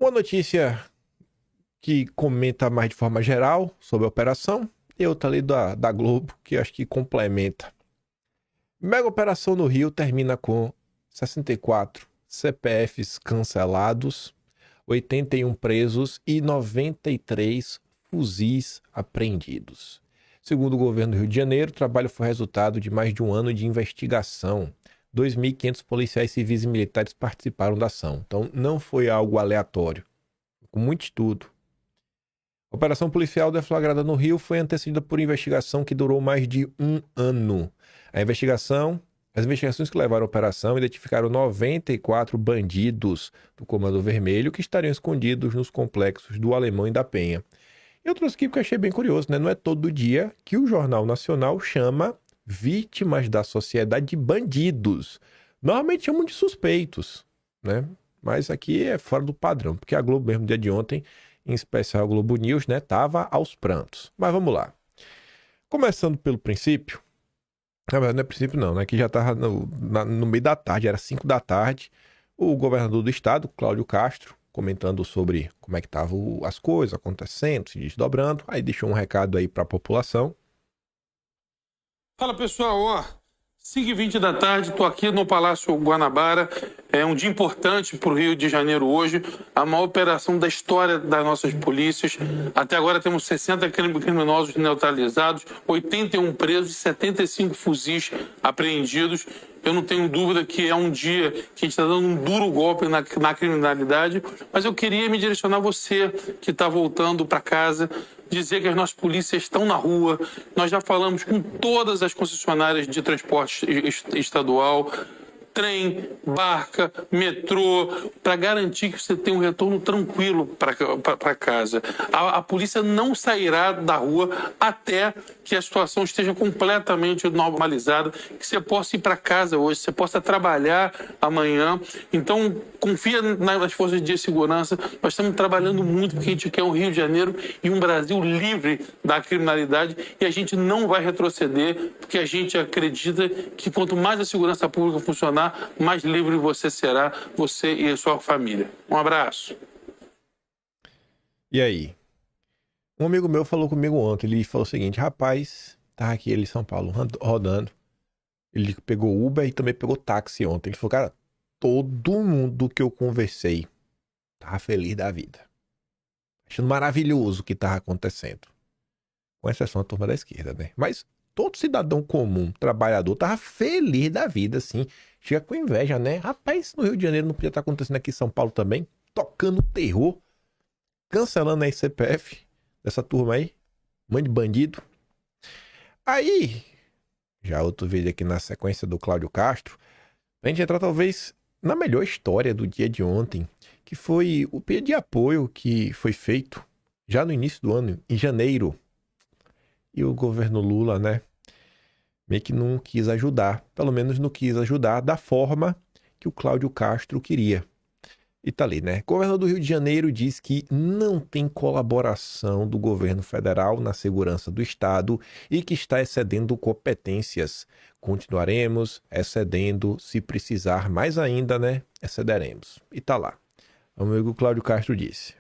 Uma notícia que comenta mais de forma geral sobre a operação e outra ali da Globo, que eu acho que complementa. Mega operação no Rio termina com 64 CPFs cancelados, 81 presos e 93 fuzis apreendidos. Segundo o governo do Rio de Janeiro, o trabalho foi resultado de mais de um ano de investigação. 2.500 policiais civis e militares participaram da ação. Então, não foi algo aleatório. Com muito estudo. A operação policial deflagrada no Rio foi antecedida por investigação que durou mais de um ano. As investigações que levaram à operação identificaram 94 bandidos do Comando Vermelho que estariam escondidos nos complexos do Alemão e da Penha. E eu trouxe aqui porque eu achei bem curioso, né? Não é todo dia que o Jornal Nacional chama vítimas da sociedade de bandidos. Normalmente chamam de suspeitos, né? Mas aqui é fora do padrão, porque a Globo mesmo, dia de ontem, em especial a Globo News, né, tava aos prantos. Mas vamos lá. Começando pelo princípio, não é princípio não, né, que já tava no meio da tarde, era 5 da tarde, o governador do estado, Cláudio Castro, comentando sobre como é que estavam as coisas acontecendo, se desdobrando, aí deixou um recado aí para a população. Fala pessoal, 5h20 da tarde, estou aqui no Palácio Guanabara. É um dia importante para o Rio de Janeiro hoje, a maior operação da história das nossas polícias. Até agora temos 60 criminosos neutralizados, 81 presos e 75 fuzis apreendidos. Eu não tenho dúvida que é um dia que a gente está dando um duro golpe na criminalidade, mas eu queria me direcionar a você que está voltando para casa, dizer que as nossas polícias estão na rua. Nós já falamos com todas as concessionárias de transporte estadual, trem, barca, metrô, para garantir que você tenha um retorno tranquilo para casa. A polícia não sairá da rua até que a situação esteja completamente normalizada, que você possa ir para casa hoje, você possa trabalhar amanhã. Então, confia nas forças de segurança. Nós estamos trabalhando muito porque a gente quer um Rio de Janeiro e um Brasil livre da criminalidade, e a gente não vai retroceder, porque a gente acredita que quanto mais a segurança pública funcionar, mais livre você será, você e a sua família. Um abraço. E aí? Um amigo meu falou comigo ontem, ele falou o seguinte: rapaz, tava aqui ele em São Paulo rodando, ele pegou Uber e também pegou táxi ontem. Ele falou, cara, todo mundo que eu conversei tava feliz da vida, achando maravilhoso o que tava acontecendo, com exceção da turma da esquerda, né? Mas todo cidadão comum, trabalhador, tava feliz da vida, assim. Chega com inveja, né? Rapaz, no Rio de Janeiro não podia estar acontecendo aqui em São Paulo também, tocando terror, cancelando aí CPF dessa turma aí, mãe de bandido. Aí, já outro vídeo aqui na sequência do Cláudio Castro, a gente entrar talvez na melhor história do dia de ontem, que foi o pedido de apoio que foi feito já no início do ano, em janeiro. E o governo Lula, né, meio que não quis ajudar, pelo menos não quis ajudar da forma que o Cláudio Castro queria. E tá ali, né? O governador do Rio de Janeiro diz que não tem colaboração do governo federal na segurança do estado e que está excedendo competências. Continuaremos excedendo, se precisar mais ainda, né? Excederemos. E tá lá. O amigo Cláudio Castro disse.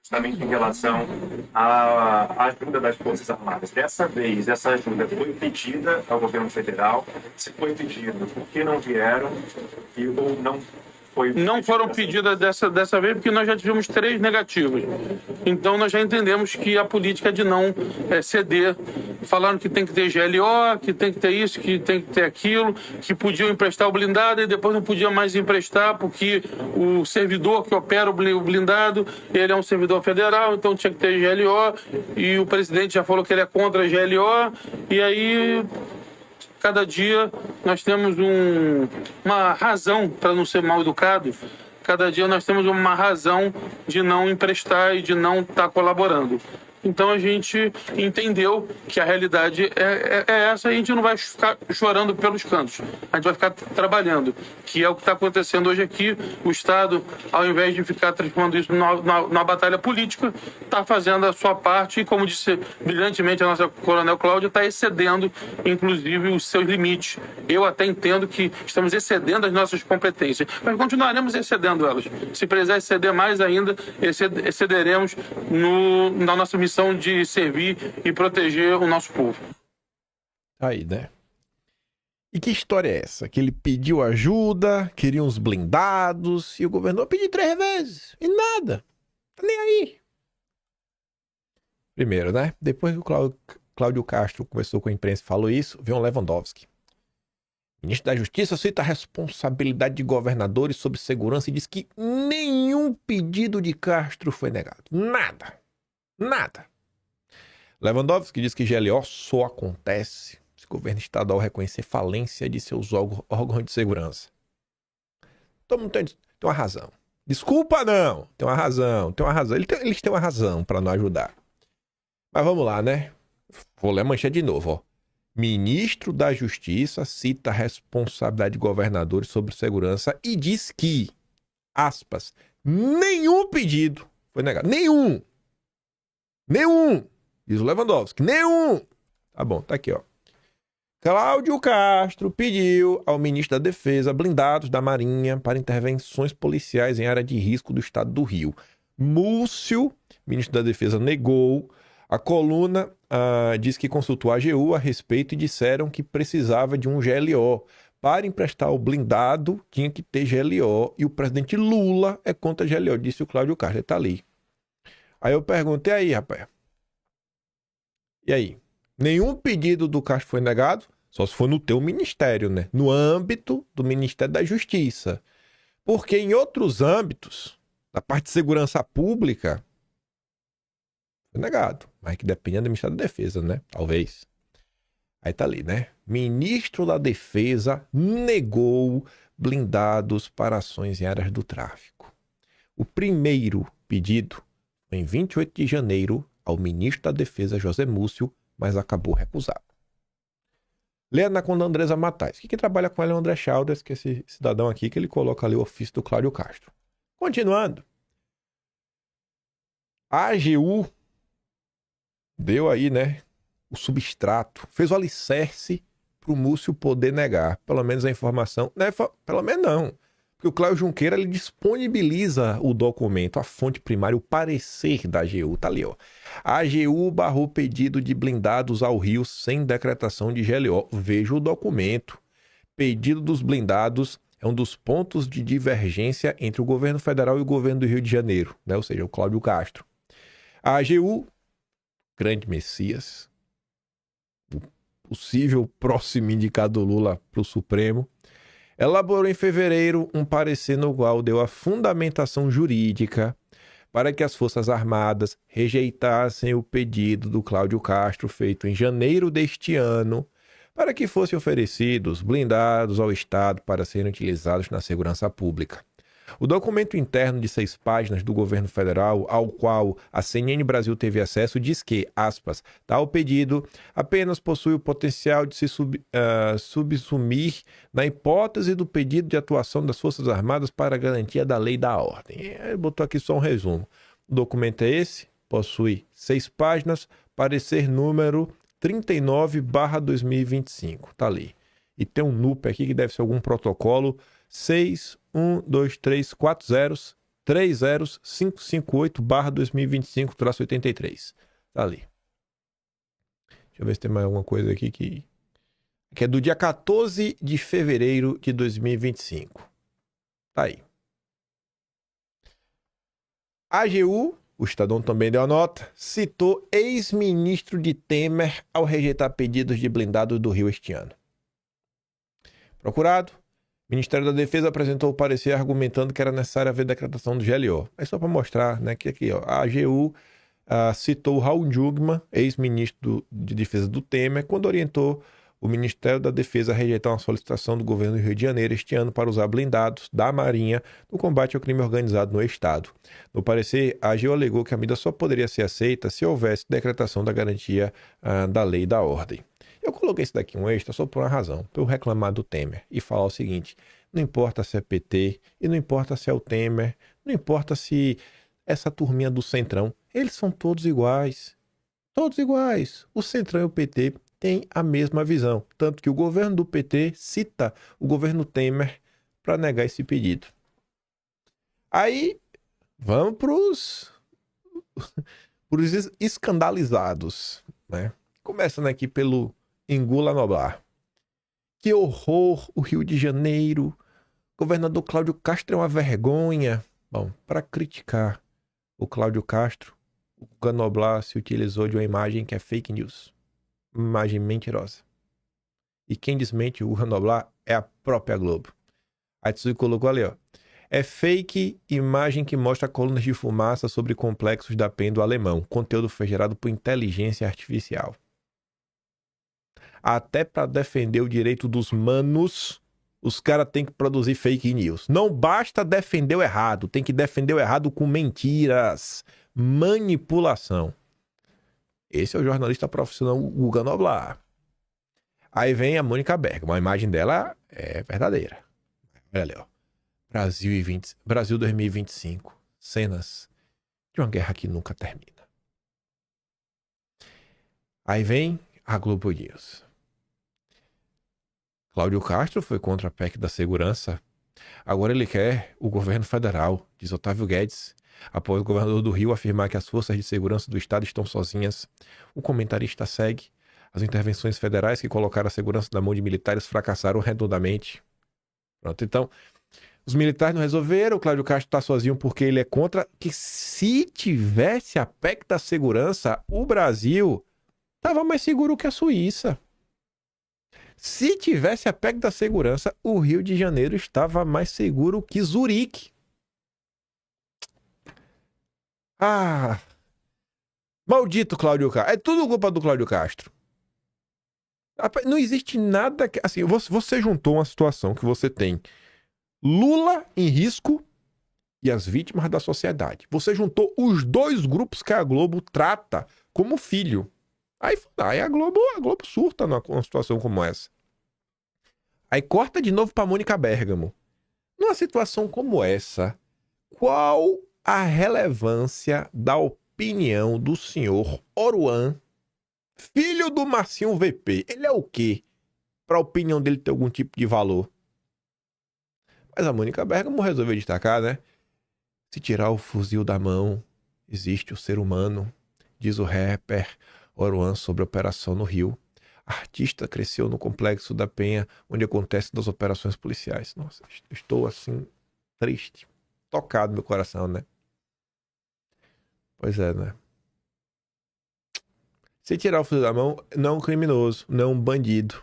Justamente em relação à ajuda das Forças Armadas. Dessa vez, essa ajuda foi pedida ao governo federal. Se foi pedido, por que não vieram? Ou não foi Não foram pedidas dessa vez porque nós já tivemos 3 negativos. Então nós já entendemos que a política é de não ceder. Falaram que tem que ter GLO, que tem que ter isso, que tem que ter aquilo, que podiam emprestar o blindado e depois não podia mais emprestar porque o servidor que opera o blindado, ele é um servidor federal, então tinha que ter GLO, e o presidente já falou que ele é contra a GLO, e aí cada dia nós temos uma razão, para não ser mal educado, cada dia nós temos uma razão de não emprestar e de não estar colaborando. Então a gente entendeu que a realidade é essa e a gente não vai ficar chorando pelos cantos. A gente vai ficar trabalhando, que é o que está acontecendo hoje aqui. O Estado, ao invés de ficar transformando isso na batalha política, está fazendo a sua parte e, como disse brilhantemente a nossa Coronel Cláudia, está excedendo, inclusive, os seus limites. Eu até entendo que estamos excedendo as nossas competências, mas continuaremos excedendo elas. Se precisar exceder mais ainda, excederemos na nossa missão de servir e proteger o nosso povo. Aí, né? E que história é essa? Que ele pediu ajuda, queria uns blindados, e o governador pediu 3 vezes, e nada. Tá nem aí. Primeiro, né? Depois que o Cláudio Castro conversou com a imprensa e falou isso, veio um Lewandowski. O ministro da Justiça cita a responsabilidade de governadores sobre segurança e diz que nenhum pedido de Castro foi negado. Nada. Nada. Lewandowski diz que GLO só acontece se o governo estadual reconhecer falência de seus órgãos de segurança. Todo mundo tem uma razão. Desculpa não, tem uma razão. Eles têm uma razão para não ajudar. Mas vamos lá, né? Vou ler a manchete de novo, ó. Ministro da Justiça cita a responsabilidade de governadores sobre segurança e diz que, aspas, nenhum pedido foi negado. Nenhum! Diz o Lewandowski. Nenhum! Tá bom, tá aqui, ó. Cláudio Castro pediu ao ministro da Defesa blindados da Marinha para intervenções policiais em área de risco do estado do Rio. Múcio, ministro da Defesa, negou. A coluna diz que consultou a AGU a respeito e disseram que precisava de um GLO. Para emprestar o blindado, tinha que ter GLO. E o presidente Lula é contra GLO, disse o Cláudio Castro. Ele tá ali. Aí eu perguntei aí, rapaz. E aí? Nenhum pedido do Castro foi negado? Só se for no teu ministério, né? No âmbito do Ministério da Justiça. Porque em outros âmbitos, na parte de segurança pública, foi negado. Mas que depende do Ministério da Defesa, né? Talvez. Aí tá ali, né? Ministro da Defesa negou blindados para ações em áreas do tráfico. O primeiro pedido foi em 28 de janeiro ao ministro da Defesa, José Múcio, mas acabou recusado. Leia na conta da Andresa Matais. Que trabalha com ela é o André Chalders, que é esse cidadão aqui, que ele coloca ali o ofício do Cláudio Castro. Continuando. A AGU deu aí, né, o substrato, fez o alicerce para o Múcio poder negar, pelo menos a informação, né, pelo menos não, porque o Cláudio Junqueira, ele disponibiliza o documento, a fonte primária, o parecer da AGU, tá ali, ó. A AGU barrou pedido de blindados ao Rio sem decretação de GLO. Veja o documento. Pedido dos blindados é um dos pontos de divergência entre o governo federal e o governo do Rio de Janeiro, né? Ou seja, o Cláudio Castro. A AGU, grande Messias, o possível próximo indicado Lula para o Supremo, elaborou em fevereiro um parecer no qual deu a fundamentação jurídica para que as Forças Armadas rejeitassem o pedido do Cláudio Castro feito em janeiro deste ano para que fossem oferecidos blindados ao Estado para serem utilizados na segurança pública. O documento interno de 6 páginas do governo federal, ao qual a CNN Brasil teve acesso, diz que, aspas, tal pedido apenas possui o potencial de se subsumir na hipótese do pedido de atuação das Forças Armadas para a garantia da lei e da ordem. Ele botou aqui só um resumo. O documento é esse, possui 6 páginas, parecer número 39/2025, tá ali. E tem um NUP aqui que deve ser algum protocolo 61234030558/2025-83. Tá ali. Deixa eu ver se tem mais alguma coisa aqui que é do dia 14 de fevereiro de 2025. Tá aí. A AGU, o Estadão também deu a nota, citou ex-ministro de Temer ao rejeitar pedidos de blindados do Rio este ano. Procurado, o Ministério da Defesa apresentou o parecer argumentando que era necessário haver decretação do GLO. É só para mostrar, né, que aqui, ó, a AGU citou Raul Jungmann, ex-ministro de Defesa do Temer, quando orientou o Ministério da Defesa rejeitou uma solicitação do governo do Rio de Janeiro este ano para usar blindados da Marinha no combate ao crime organizado no estado. No parecer, a AGU alegou que a medida só poderia ser aceita se houvesse decretação da garantia da lei e da ordem. Eu coloquei isso daqui um extra só por uma razão, para eu reclamar do Temer e falar o seguinte: não importa se é PT e não importa se é o Temer, não importa se essa turminha do Centrão, eles são todos iguais. Todos iguais. O Centrão e o PT têm a mesma visão, tanto que o governo do PT cita o governo Temer para negar esse pedido. Aí, vamos para os escandalizados, né? Começando aqui pelo Engula Noblar. Que horror, o Rio de Janeiro. Governador Cláudio Castro é uma vergonha. Bom, para criticar o Cláudio Castro, o Guga Noblar se utilizou de uma imagem que é fake news. Uma imagem mentirosa. E quem desmente o Guga Noblar é a própria Globo. A Tsui colocou ali, ó. É fake imagem que mostra colunas de fumaça sobre complexos da PEN do alemão. Conteúdo foi gerado por inteligência artificial. Até para defender o direito dos manos, os caras têm que produzir fake news. Não basta defender o errado, tem que defender o errado com mentiras, manipulação. Esse é o jornalista profissional Guga Noblar. Aí vem a Mônica Bergamo, a imagem dela é verdadeira. Olha ali, ó. Brasil 2025, cenas de uma guerra que nunca termina. Aí vem a Globo News. Cláudio Castro foi contra a PEC da segurança. Agora ele quer o governo federal, diz Otávio Guedes, após o governador do Rio afirmar que as forças de segurança do estado estão sozinhas. O comentarista segue. As intervenções federais que colocaram a segurança na mão de militares fracassaram redondamente. Pronto, então, os militares não resolveram, o Cláudio Castro está sozinho porque ele é contra, que se tivesse a PEC da segurança, o Brasil estava mais seguro que a Suíça. Se tivesse a PEC da segurança, o Rio de Janeiro estava mais seguro que Zurique. Ah! Maldito Cláudio Castro. É tudo culpa do Cláudio Castro. Não existe nada que... Assim, você juntou uma situação que você tem Lula em risco e as vítimas da sociedade. Você juntou os dois grupos que a Globo trata como filho. Aí a Globo surta numa situação como essa. Aí corta de novo para Mônica Bergamo. Numa situação como essa, qual a relevância da opinião do senhor Oruan, filho do Marcinho VP? Ele é o quê? Para a opinião dele ter algum tipo de valor? Mas a Mônica Bergamo resolveu destacar, né? Se tirar o fuzil da mão, existe o ser humano, diz o rapper Oruan sobre a operação no Rio. Artista cresceu no Complexo da Penha, onde acontecem as operações policiais. Nossa, estou assim, triste, tocado no meu coração, né? Pois é, né? Se tirar o fuzil da mão, não é um criminoso, não é um bandido.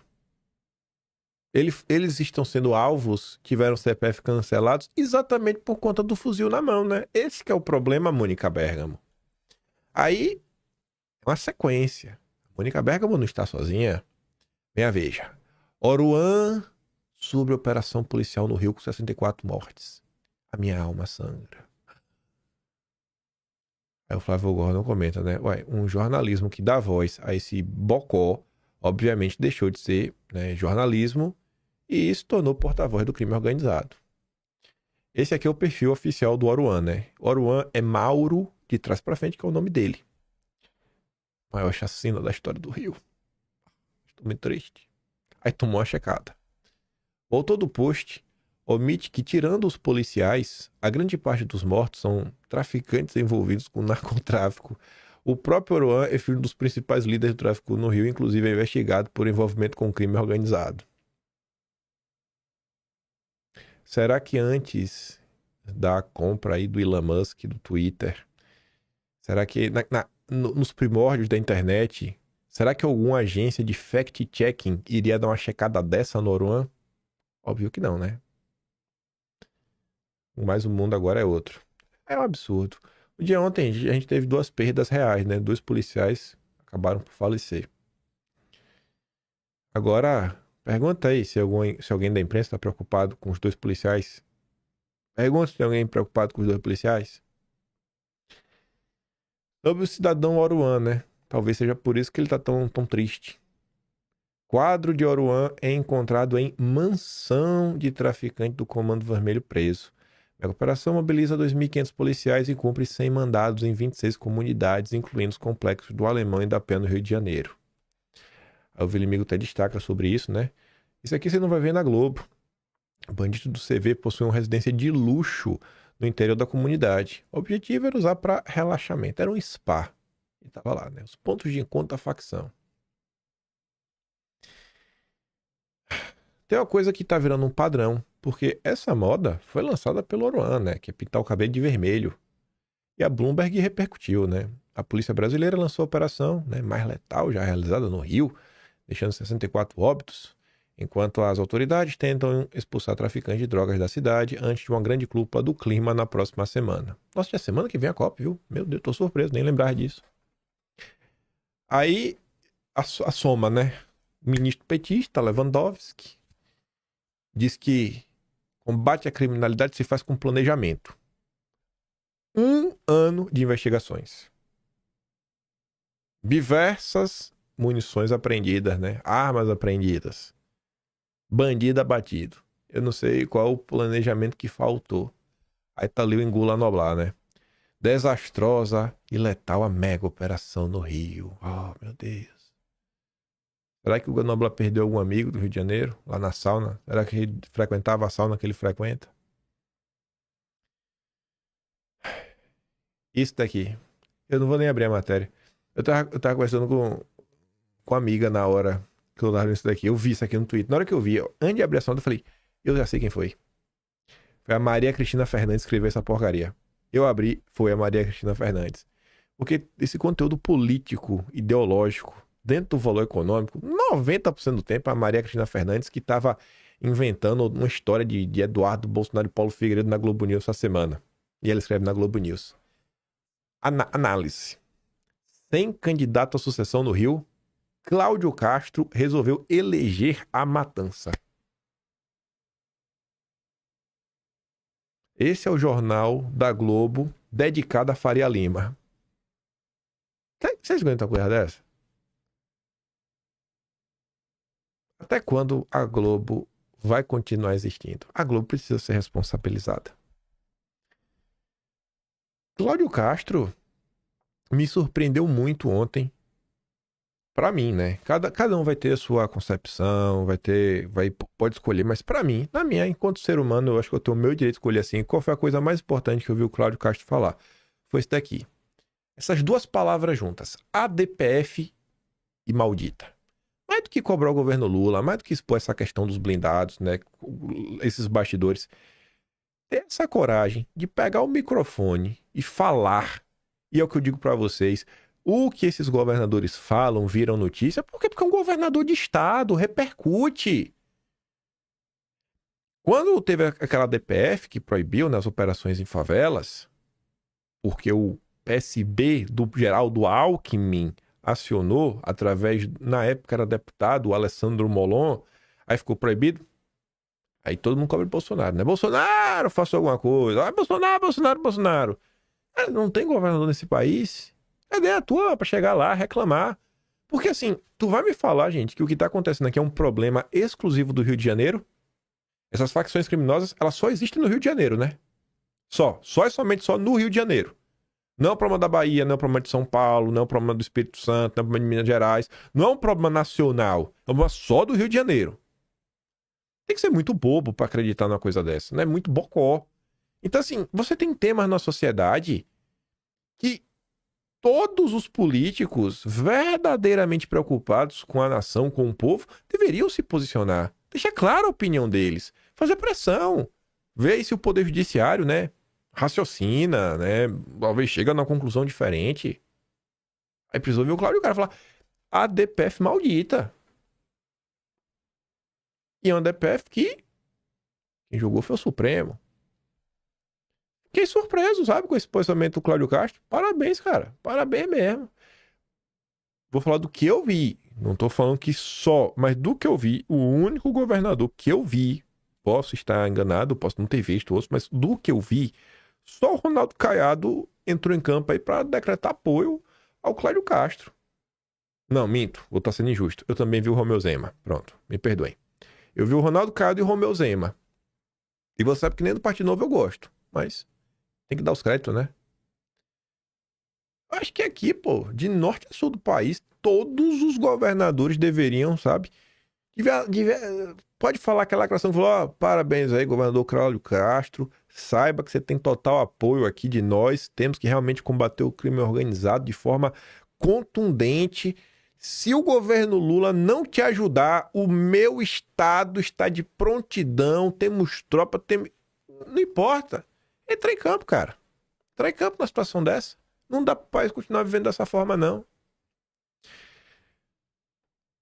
Eles estão sendo alvos, tiveram CPF cancelados, exatamente por conta do fuzil na mão, né? Esse que é o problema, Mônica Bergamo. Aí, uma sequência. Mônica Bergamo não está sozinha. Venha, veja. Oruan sobre operação policial no Rio com 64 mortes. A minha alma sangra. Aí o Flávio Gordon comenta, né? Ué, um jornalismo que dá voz a esse bocó, obviamente deixou de ser, né, jornalismo e se tornou porta-voz do crime organizado. Esse aqui é o perfil oficial do Oruan, né? Oruan é Mauro de trás pra frente, que é o nome dele. Maior chacina da história do Rio. Estou muito triste. Aí tomou uma checada. O autor do post omite que, tirando os policiais, a grande parte dos mortos são traficantes envolvidos com narcotráfico. O próprio Oruan é filho dos principais líderes do tráfico no Rio, inclusive é investigado por envolvimento com crime organizado. Será que antes da compra aí do Elon Musk, do Twitter, será que nos primórdios da internet, será que alguma agência de fact-checking iria dar uma checada dessa no Oruan? Óbvio que não, né? Mas o mundo agora é outro. É um absurdo. O dia ontem a gente teve 2 perdas reais, né? 2 policiais acabaram por falecer. Agora, pergunta aí se alguém da imprensa está preocupado com os dois policiais. Pergunta se tem alguém preocupado com os dois policiais. Sobre o cidadão Oruan, né? Talvez seja por isso que ele tá tão triste. Quadro de Oruan é encontrado em mansão de traficante do Comando Vermelho preso. A operação mobiliza 2.500 policiais e cumpre 100 mandados em 26 comunidades, incluindo os complexos do Alemão e da Penha no Rio de Janeiro. Aí o Vilimigo até destaca sobre isso, né? Isso aqui você não vai ver na Globo. O bandido do CV possui uma residência de luxo no interior da comunidade. O objetivo era usar para relaxamento. Era um spa. E tava lá, né? Os pontos de encontro da facção. Tem uma coisa que tá virando um padrão, porque essa moda foi lançada pelo Oruan, né? Que é pintar o cabelo de vermelho. E a Bloomberg repercutiu, né? A polícia brasileira lançou a operação, né, mais letal já realizada no Rio, deixando 64 óbitos, enquanto as autoridades tentam expulsar traficantes de drogas da cidade antes de uma grande cúpula do clima na próxima semana. Nossa, já é semana que vem a COP, viu? Meu Deus, tô surpreso, nem lembrar disso. Aí, a soma, né? O ministro petista, Lewandowski, diz que combate à criminalidade se faz com planejamento. 1 ano de investigações. Diversas munições apreendidas, né? Armas apreendidas. Bandido abatido. Eu não sei qual o planejamento que faltou. Aí tá ali o Engula Noblar, né? Desastrosa e letal a mega operação no Rio. Oh, meu Deus. Será que o Noblar perdeu algum amigo do Rio de Janeiro? Lá na sauna? Será que ele frequentava a sauna que ele frequenta? Isso daqui. Eu não vou nem abrir a matéria. Eu tava conversando com a amiga na hora que eu tava vendo isso daqui. Eu vi isso aqui no Twitter. Na hora que eu vi, antes de abrir a sonda, eu falei, eu já sei quem foi. Foi a Maria Cristina Fernandes que escreveu essa porcaria. Eu abri, foi a Maria Cristina Fernandes. Porque esse conteúdo político, ideológico, dentro do valor econômico, 90% do tempo é a Maria Cristina Fernandes que tava inventando uma história de Eduardo Bolsonaro e Paulo Figueiredo na Globo News essa semana. E ela escreve na Globo News. Análise. Sem candidato à sucessão no Rio, Cláudio Castro resolveu eleger a matança. Esse é o jornal da Globo dedicado a Faria Lima. Vocês aguentam uma coisa dessa? Até quando a Globo vai continuar existindo? A Globo precisa ser responsabilizada. Cláudio Castro me surpreendeu muito ontem. Pra mim, né? Cada um vai ter a sua concepção, pode escolher, mas pra mim, na minha, enquanto ser humano, eu acho que eu tenho o meu direito de escolher assim. Qual foi a coisa mais importante que eu vi o Cláudio Castro falar? Foi isso daqui. Essas duas palavras juntas, ADPF e maldita. Mais do que cobrar o governo Lula, mais do que expor essa questão dos blindados, né? Esses bastidores. Ter essa coragem de pegar o microfone e falar. E é o que eu digo pra vocês. O que esses governadores falam, viram notícia, porque é um governador de estado, repercute. Quando teve aquela DPF que proibiu, né, as operações em favelas, porque o PSB do Geraldo Alckmin acionou, através, na época era deputado, o Alessandro Molon, aí ficou proibido. Aí todo mundo cobra o Bolsonaro, né? Bolsonaro, faça alguma coisa. Ah, Bolsonaro. Não tem governador nesse país. Cadê a tua pra chegar lá, reclamar? Porque assim, tu vai me falar, gente, que o que tá acontecendo aqui é um problema exclusivo do Rio de Janeiro? Essas facções criminosas, elas só existem no Rio de Janeiro, né? Só e somente só no Rio de Janeiro. Não é um problema da Bahia, não é um problema de São Paulo, não é um problema do Espírito Santo, não é um problema de Minas Gerais. Não é um problema nacional, é um problema só do Rio de Janeiro. Tem que ser muito bobo pra acreditar numa coisa dessa, né? Muito bocó. Então assim, você tem temas na sociedade que todos os políticos verdadeiramente preocupados com a nação, com o povo, deveriam se posicionar. Deixar clara a opinião deles. Fazer pressão. Ver se o Poder Judiciário, né, raciocina, né, talvez chega numa conclusão diferente. Aí precisou ver o Cláudio Castro falar a DPF maldita. E é uma DPF que quem jogou foi o Supremo. Fiquei surpreso, sabe, com esse posicionamento do Cláudio Castro. Parabéns, cara. Parabéns mesmo. vou falar do que eu vi. Não tô falando que só, mas do que eu vi, o único governador que eu vi, posso estar enganado, posso não ter visto outros, mas do que eu vi, só o Ronaldo Caiado entrou em campo aí para decretar apoio ao Cláudio Castro. Não, minto, vou estar sendo injusto. Eu também vi o Romeu Zema. Pronto, me perdoem. Eu vi o Ronaldo Caiado e o Romeu Zema. E você sabe que nem do Partido Novo eu gosto, mas tem que dar os créditos, né? Acho que aqui, pô, de norte a sul do país, todos os governadores deveriam, sabe? Pode falar aquela lacração que falou, ó, parabéns aí, governador Cláudio Castro, saiba que você tem total apoio aqui de nós, temos que realmente combater o crime organizado de forma contundente. Se o governo Lula não te ajudar, o meu estado está de prontidão, temos tropa, não importa. Entra em campo, cara. Entra em campo numa situação dessa. Não dá para o país continuar vivendo dessa forma, não.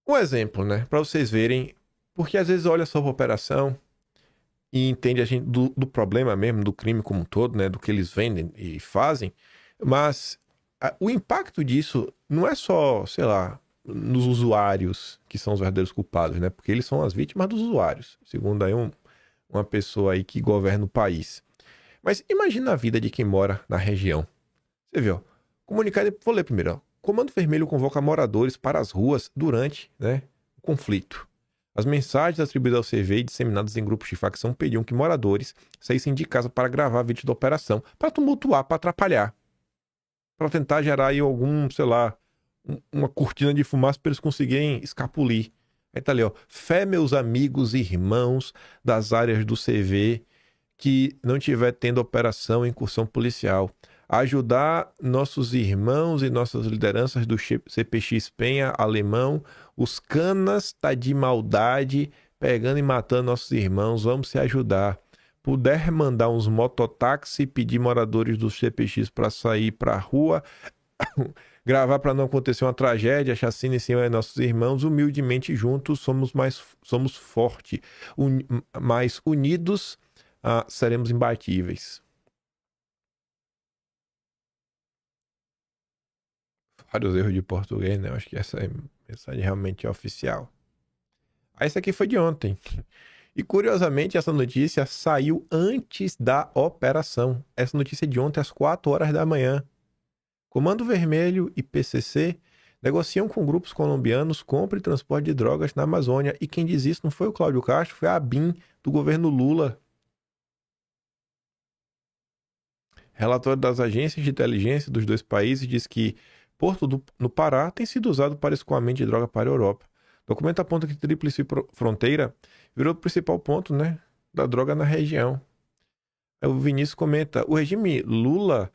Um exemplo, né? Para vocês verem, porque às vezes olha só a operação e entende a gente do problema mesmo, do crime como um todo, né? Do que eles vendem e fazem, mas o impacto disso não é só, sei lá, nos usuários que são os verdadeiros culpados, né? Porque eles são as vítimas dos usuários, segundo aí uma pessoa aí que governa o país. Mas imagina a vida de quem mora na região. Você viu? Comunicado, vou ler primeiro. Ó. Comando Vermelho convoca moradores para as ruas durante, né, o conflito. As mensagens atribuídas ao CV e disseminadas em grupos de facção pediam que moradores saíssem de casa para gravar vídeos da operação, para tumultuar, para atrapalhar, para tentar gerar aí algum, sei lá, uma cortina de fumaça para eles conseguirem escapulir. Aí tá ali, ó. Fé, meus amigos e irmãos das áreas do CV que não tiver tendo operação em incursão policial. Ajudar nossos irmãos e nossas lideranças do CPX Penha Alemão, os canas tá de maldade, pegando e matando nossos irmãos, vamos se ajudar. Puder mandar uns mototáxi, pedir moradores do CPX para sair para a rua, gravar para não acontecer uma tragédia, chacina em cima de nossos irmãos, humildemente juntos somos fortes, mais unidos seremos imbatíveis. Vários erros de português, né? Eu acho que essa mensagem realmente é oficial. Essa aqui foi de ontem. E curiosamente, essa notícia saiu antes da operação. Essa notícia é de ontem às 4 horas da manhã. Comando Vermelho e PCC negociam com grupos colombianos compra e transporte de drogas na Amazônia. E quem diz isso não foi o Cláudio Castro, foi a ABIN do governo Lula. Relatório das agências de inteligência dos dois países diz que Porto no Pará tem sido usado para escoamento de droga para a Europa. O documento aponta que Tríplice Fronteira virou o principal ponto, né, da droga na região. Aí o Vinícius comenta, o regime Lula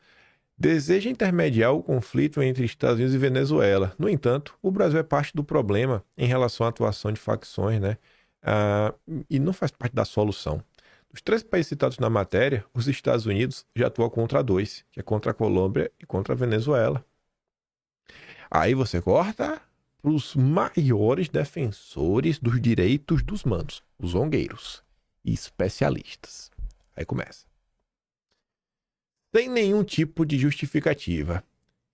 deseja intermediar o conflito entre Estados Unidos e Venezuela. No entanto, o Brasil é parte do problema em relação à atuação de facções, né, e não faz parte da solução. Dos 3 países citados na matéria, os Estados Unidos já atuam contra 2, que é contra a Colômbia e contra a Venezuela. Aí você corta para os maiores defensores dos direitos dos manos, os zongueiros e especialistas. Aí começa. Sem nenhum tipo de justificativa.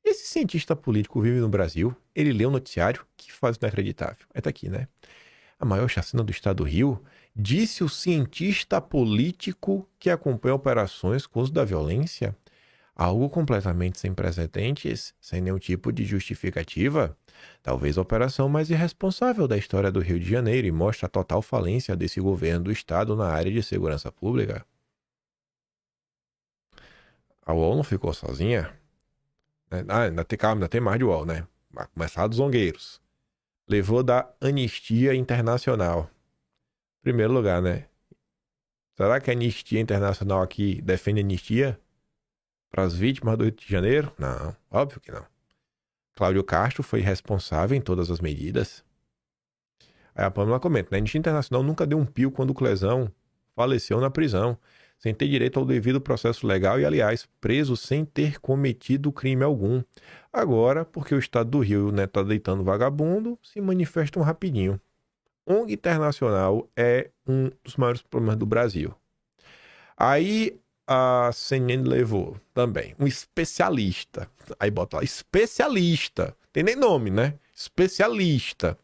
Esse cientista político vive no Brasil, ele lê um noticiário que faz o inacreditável. Aí tá aqui, né? A maior chacina do estado do Rio, disse o cientista político que acompanha operações com uso da violência. Algo completamente sem precedentes, sem nenhum tipo de justificativa. Talvez a operação mais irresponsável da história do Rio de Janeiro e mostra a total falência desse governo do estado na área de segurança pública. A UOL não ficou sozinha? Ainda tem mais de UOL, né? Vai começar dos zongueiros. Levou da Anistia Internacional. Primeiro lugar, né? Será que a Anistia Internacional aqui defende anistia para as vítimas do Rio de Janeiro? Não, óbvio que não. Cláudio Castro foi responsável em todas as medidas. Aí a Pâmela comenta, né? A Anistia Internacional nunca deu um pio quando o Clezão faleceu na prisão, sem ter direito ao devido processo legal e, aliás, preso sem ter cometido crime algum. Agora, porque o estado do Rio, né, tá deitando vagabundo, se manifestam rapidinho. ONG Internacional é um dos maiores problemas do Brasil. Aí a CNN levou também um especialista. Aí bota lá, especialista. Tem nem nome, né? especialista.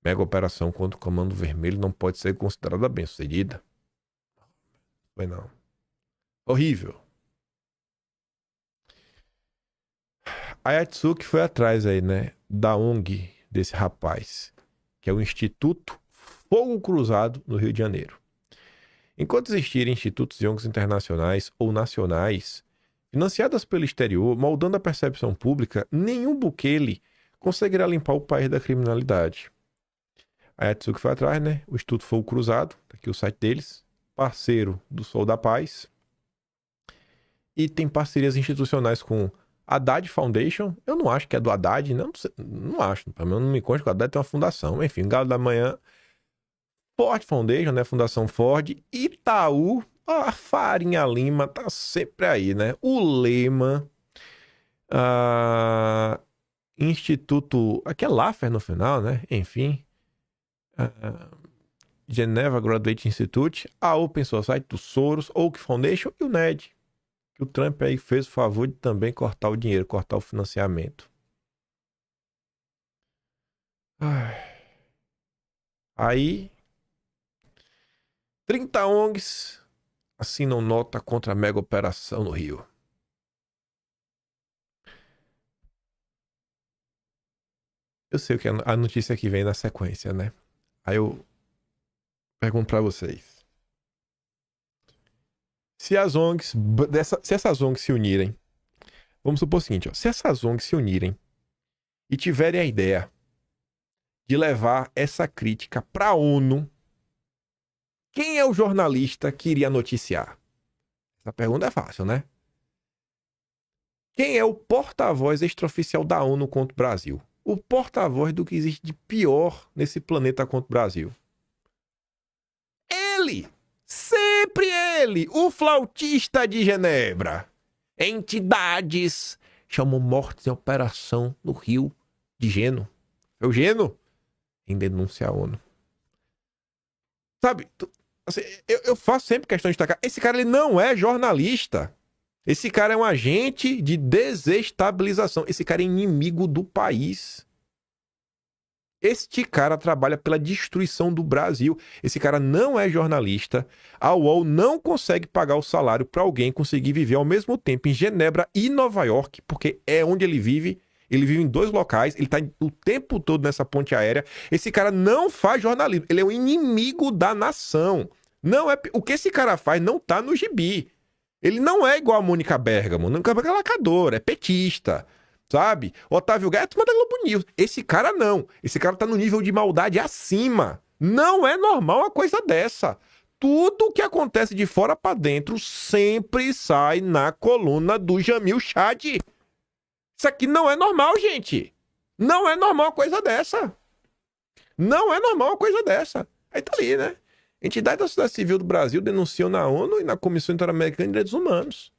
Mega operação contra o Comando Vermelho não pode ser considerada bem-sucedida. Foi não. Horrível. A Yatsuki foi atrás aí, né, da ONG desse rapaz, que é o Instituto Fogo Cruzado no Rio de Janeiro. Enquanto existirem institutos e ONGs internacionais ou nacionais, financiadas pelo exterior, moldando a percepção pública, nenhum Bukele conseguirá limpar o país da criminalidade. A Yatsuki foi atrás, né? O Instituto Fogo Cruzado, tá aqui o site deles, parceiro do Sol da Paz. E tem parcerias institucionais com Haddad Foundation. Eu não acho que é do Haddad, não acho. Pelo menos não me consta que o Haddad tem uma fundação. Enfim, Galo da Manhã, Ford Foundation, né? Fundação Ford, Itaú, a Farinha Lima tá sempre aí, né? O Lema, Instituto, aqui é Laffer no final, né? Enfim, Geneva Graduate Institute, a Open Society do Soros, Oak Foundation e o NED, que o Trump aí fez o favor de também cortar o dinheiro, cortar o financiamento. Aí, 30 ONGs assinam nota contra a mega operação no Rio. Eu sei o que a notícia que vem na sequência, né? Aí eu pergunto pra vocês. Se essas ONGs se unirem, vamos supor o seguinte, ó, se essas ONGs se unirem e tiverem a ideia de levar essa crítica pra ONU, quem é o jornalista que iria noticiar? Essa pergunta é fácil, né? Quem é o porta-voz extraoficial da ONU contra o Brasil? O porta-voz do que existe de pior nesse planeta contra o Brasil. Ele! Sempre ele! O flautista de Genebra. Entidades chamam mortes em operação no Rio de Geno. É o Geno? Em denúncia à ONU. Sabe, assim, eu faço sempre questão de destacar. Esse cara, ele não é jornalista. Esse cara é um agente de desestabilização. Esse cara é inimigo do país. Este cara trabalha pela destruição do Brasil. Esse cara não é jornalista. A UOL não consegue pagar o salário para alguém conseguir viver ao mesmo tempo em Genebra e Nova York, porque é onde ele vive. Ele vive em 2 locais, ele tá o tempo todo nessa ponte aérea. Esse cara não faz jornalismo, ele é o inimigo da nação. Não é o que esse cara faz não tá no gibi. Ele não é igual a Mônica Bergamo. Mônica Bergamo é lacadora, é petista, sabe? Otávio Gaia é turma da Globo News. Esse cara não. Esse cara tá no nível de maldade acima. Não é normal uma coisa dessa. Tudo que acontece de fora pra dentro sempre sai na coluna do Jamil Chad. Isso aqui não é normal, gente. Não é normal uma coisa dessa. Não é normal uma coisa dessa. Aí tá ali, né? Entidade da sociedade civil do Brasil denunciou na ONU e na Comissão Interamericana de Direitos Humanos.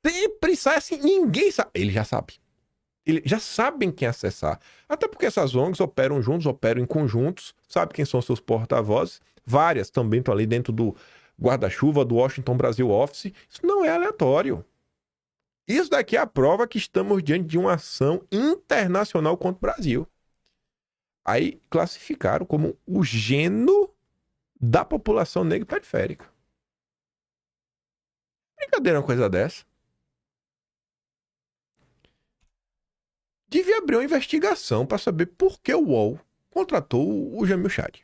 Sempre sai assim, ninguém sabe. Ele já sabe. Eles já sabem quem acessar. Até porque essas ONGs operam juntos, operam em conjuntos, sabe quem são seus porta-vozes. Várias também estão ali dentro do guarda-chuva do Washington Brasil Office. Isso não é aleatório. Isso daqui é a prova que estamos diante de uma ação internacional contra o Brasil. Aí classificaram como o geno da população negra periférica. Brincadeira uma coisa dessa. Devia abrir uma investigação para saber por que o UOL contratou o Jamil Chad.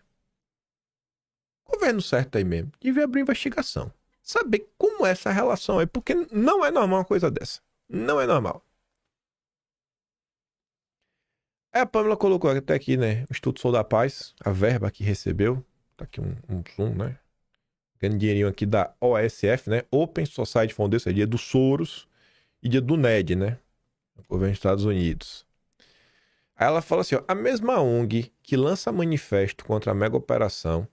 Governo certo aí mesmo. Devia abrir uma investigação. Saber como é essa relação aí, porque não é normal uma coisa dessa. Não é normal. Aí a Pâmela colocou até aqui, né? O Instituto Sol da Paz, a verba que recebeu. Tá aqui um zoom, né? Ganhando dinheirinho aqui da OSF, né? Open Society Foundation, é dia do Soros e dia do NED, né? O governo dos Estados Unidos. Aí ela fala assim, ó, a mesma ONG que lança manifesto contra a mega operação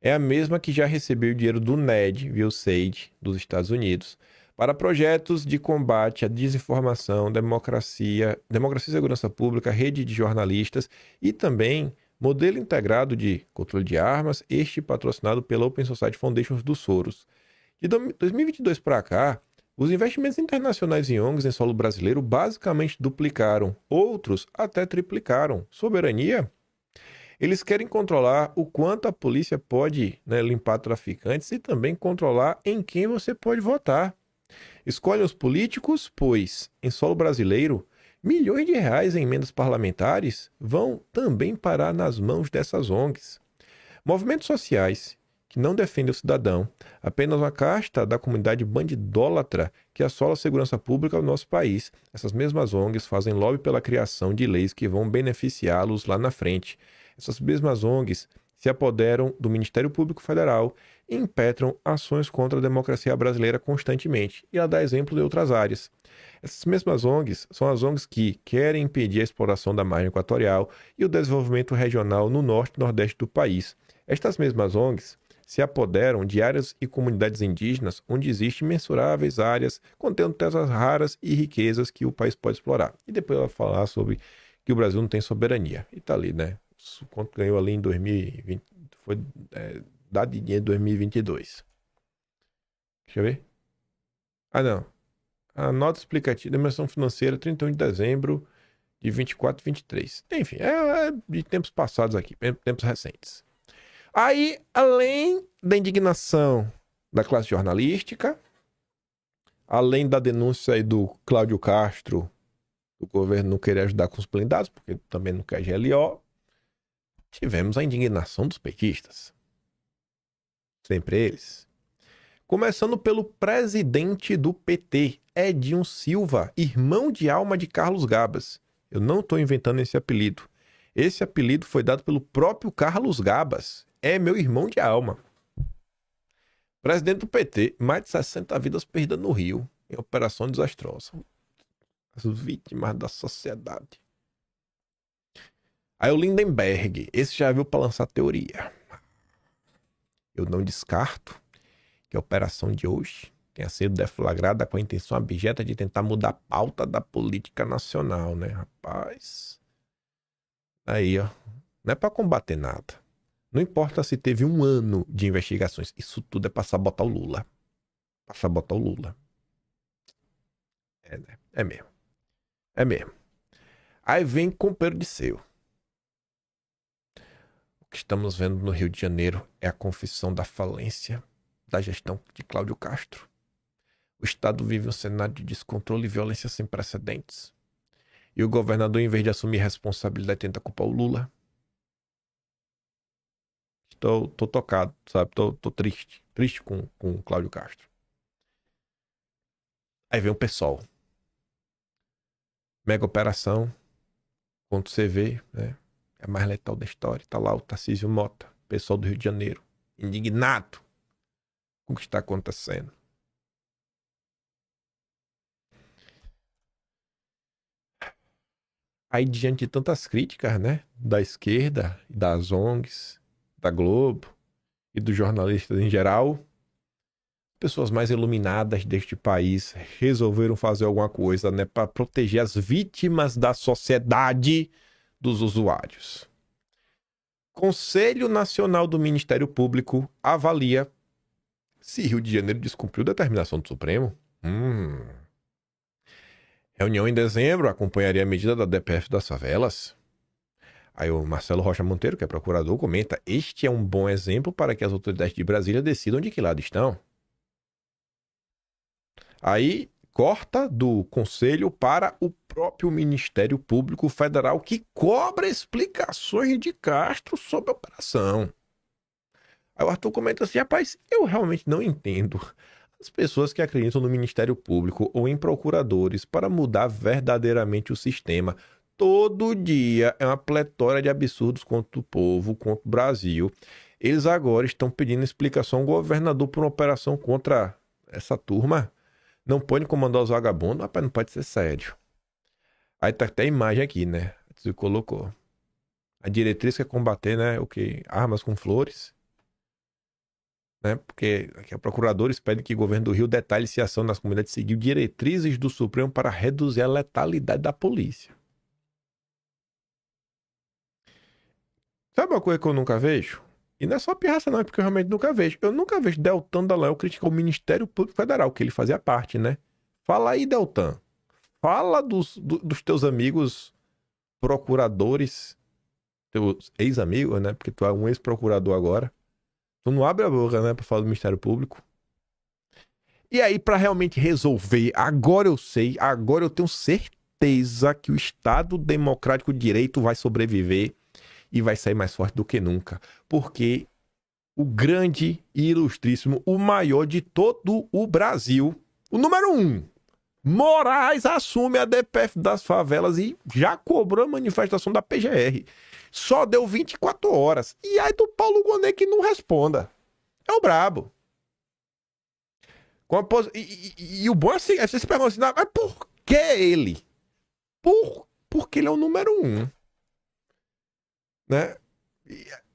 é a mesma que já recebeu o dinheiro do NED, viu, USAID, dos Estados Unidos, para projetos de combate à desinformação, democracia e segurança pública, rede de jornalistas e também modelo integrado de controle de armas, este patrocinado pela Open Society Foundation do Soros. De 2022 para cá, Os investimentos internacionais em ONGs em solo brasileiro basicamente duplicaram, outros até triplicaram. Soberania? Eles querem controlar o quanto a polícia pode, né, limpar traficantes e também controlar em quem você pode votar. Escolhem os políticos, pois, em solo brasileiro, milhões de reais em emendas parlamentares vão também parar nas mãos dessas ONGs. Movimentos sociais que não defendem o cidadão, apenas uma casta da comunidade bandidólatra que assola a segurança pública do nosso país. Essas mesmas ONGs fazem lobby pela criação de leis que vão beneficiá-los lá na frente. Essas mesmas ONGs se apoderam do Ministério Público Federal e impetram ações contra a democracia brasileira constantemente. E ela dá exemplo de outras áreas. Essas mesmas ONGs são as ONGs que querem impedir a exploração da margem equatorial e o desenvolvimento regional no norte e nordeste do país. Estas mesmas ONGs se apoderam de áreas e comunidades indígenas onde existem mensuráveis áreas contendo terras raras e riquezas que o país pode explorar. E depois ela vai falar sobre que o Brasil não tem soberania. E tá ali, né? Quanto ganhou ali em 2020, foi dado de dinheiro em 2022. Deixa eu ver. Ah, não. A nota explicativa da dimensão financeira, 31 de dezembro de 24 e 23. Enfim, é de tempos passados aqui, tempos recentes. Aí, além da indignação da classe jornalística, além da denúncia aí do Cláudio Castro, o governo não querer ajudar com os blindados, porque também não quer GLO, tivemos a indignação dos petistas. Sempre eles. Começando pelo presidente do PT, Edinho Silva, irmão de alma de Carlos Gabas. Eu não estou inventando esse apelido. Esse apelido foi dado pelo próprio Carlos Gabas. É meu irmão de alma. Presidente do PT, mais de 60 vidas perdidas no Rio, em operação desastrosa. As vítimas da sociedade. Aí o Lindenberg, esse já viu para lançar teoria. Eu não descarto que a operação de hoje tenha sido deflagrada com a intenção abjeta de tentar mudar a pauta da política nacional, né, rapaz? Aí, ó, não é para combater nada. Não importa se teve 1 ano de investigações, isso tudo é para sabotar o Lula. Para sabotar o Lula. É, né? É mesmo. É mesmo. Aí vem companheiro de seu. O que estamos vendo no Rio de Janeiro é a confissão da falência da gestão de Cláudio Castro. O Estado vive um cenário de descontrole e violência sem precedentes. E o governador, em vez de assumir responsabilidade, tenta culpar o Lula. Tô tocado, sabe? Tô triste. Triste com o Cláudio Castro. Aí vem o PSOL. Mega operação. Ponto CV, né? É a mais letal da história. Tá lá o Tarcísio Mota, pessoal do Rio de Janeiro, indignado com o que está acontecendo. Aí, diante de tantas críticas, né, da esquerda, das ONGs, da Globo e dos jornalistas em geral, pessoas mais iluminadas deste país resolveram fazer alguma coisa, né, para proteger as vítimas da sociedade dos usuários. Conselho Nacional do Ministério Público avalia se Rio de Janeiro descumpriu determinação do Supremo. Reunião em dezembro acompanharia a medida da DPF das favelas. Aí o Marcelo Rocha Monteiro, que é procurador, comenta: este é um bom exemplo para que as autoridades de Brasília decidam de que lado estão. Aí corta do Conselho para o próprio Ministério Público Federal, que cobra explicações de Castro sobre a operação. Aí o Arthur comenta assim: rapaz, eu realmente não entendo as pessoas que acreditam no Ministério Público ou em procuradores para mudar verdadeiramente o sistema. Todo dia é uma pletora de absurdos contra o povo, contra o Brasil. Eles agora estão pedindo explicação ao governador por uma operação contra essa turma. Não pode comandar os vagabundos, rapaz, não pode ser sério. Aí tá até a imagem aqui, né? Você colocou. A diretriz que é combater, né? O que? Armas com flores. Né? Porque aqui a procuradores pedem que o governo do Rio detalhe se a ação nas comunidades seguiu diretrizes do Supremo para reduzir a letalidade da polícia. Sabe uma coisa que eu nunca vejo? E não é só pirraça não, é porque eu realmente nunca vejo. Eu nunca vejo Deltan Dallagnol criticar o Ministério Público Federal, que ele fazia parte, né? Fala aí, Deltan. Fala dos teus amigos procuradores, teus ex-amigos, né? Porque tu é um ex-procurador agora. Tu não abre a boca, né? Pra falar do Ministério Público. E aí, pra realmente resolver, agora eu sei, agora eu tenho certeza que o Estado Democrático de Direito vai sobreviver e vai sair mais forte do que nunca. Porque o grande e ilustríssimo, o maior de todo o Brasil, o número 1, Moraes, assume a DPF das favelas e já cobrou a manifestação da PGR. Só deu 24 horas. E aí do Paulo Gonet que não responda. É o brabo. E o bom é assim, você se pergunta assim, mas por que ele? Porque ele é o número 1. Né?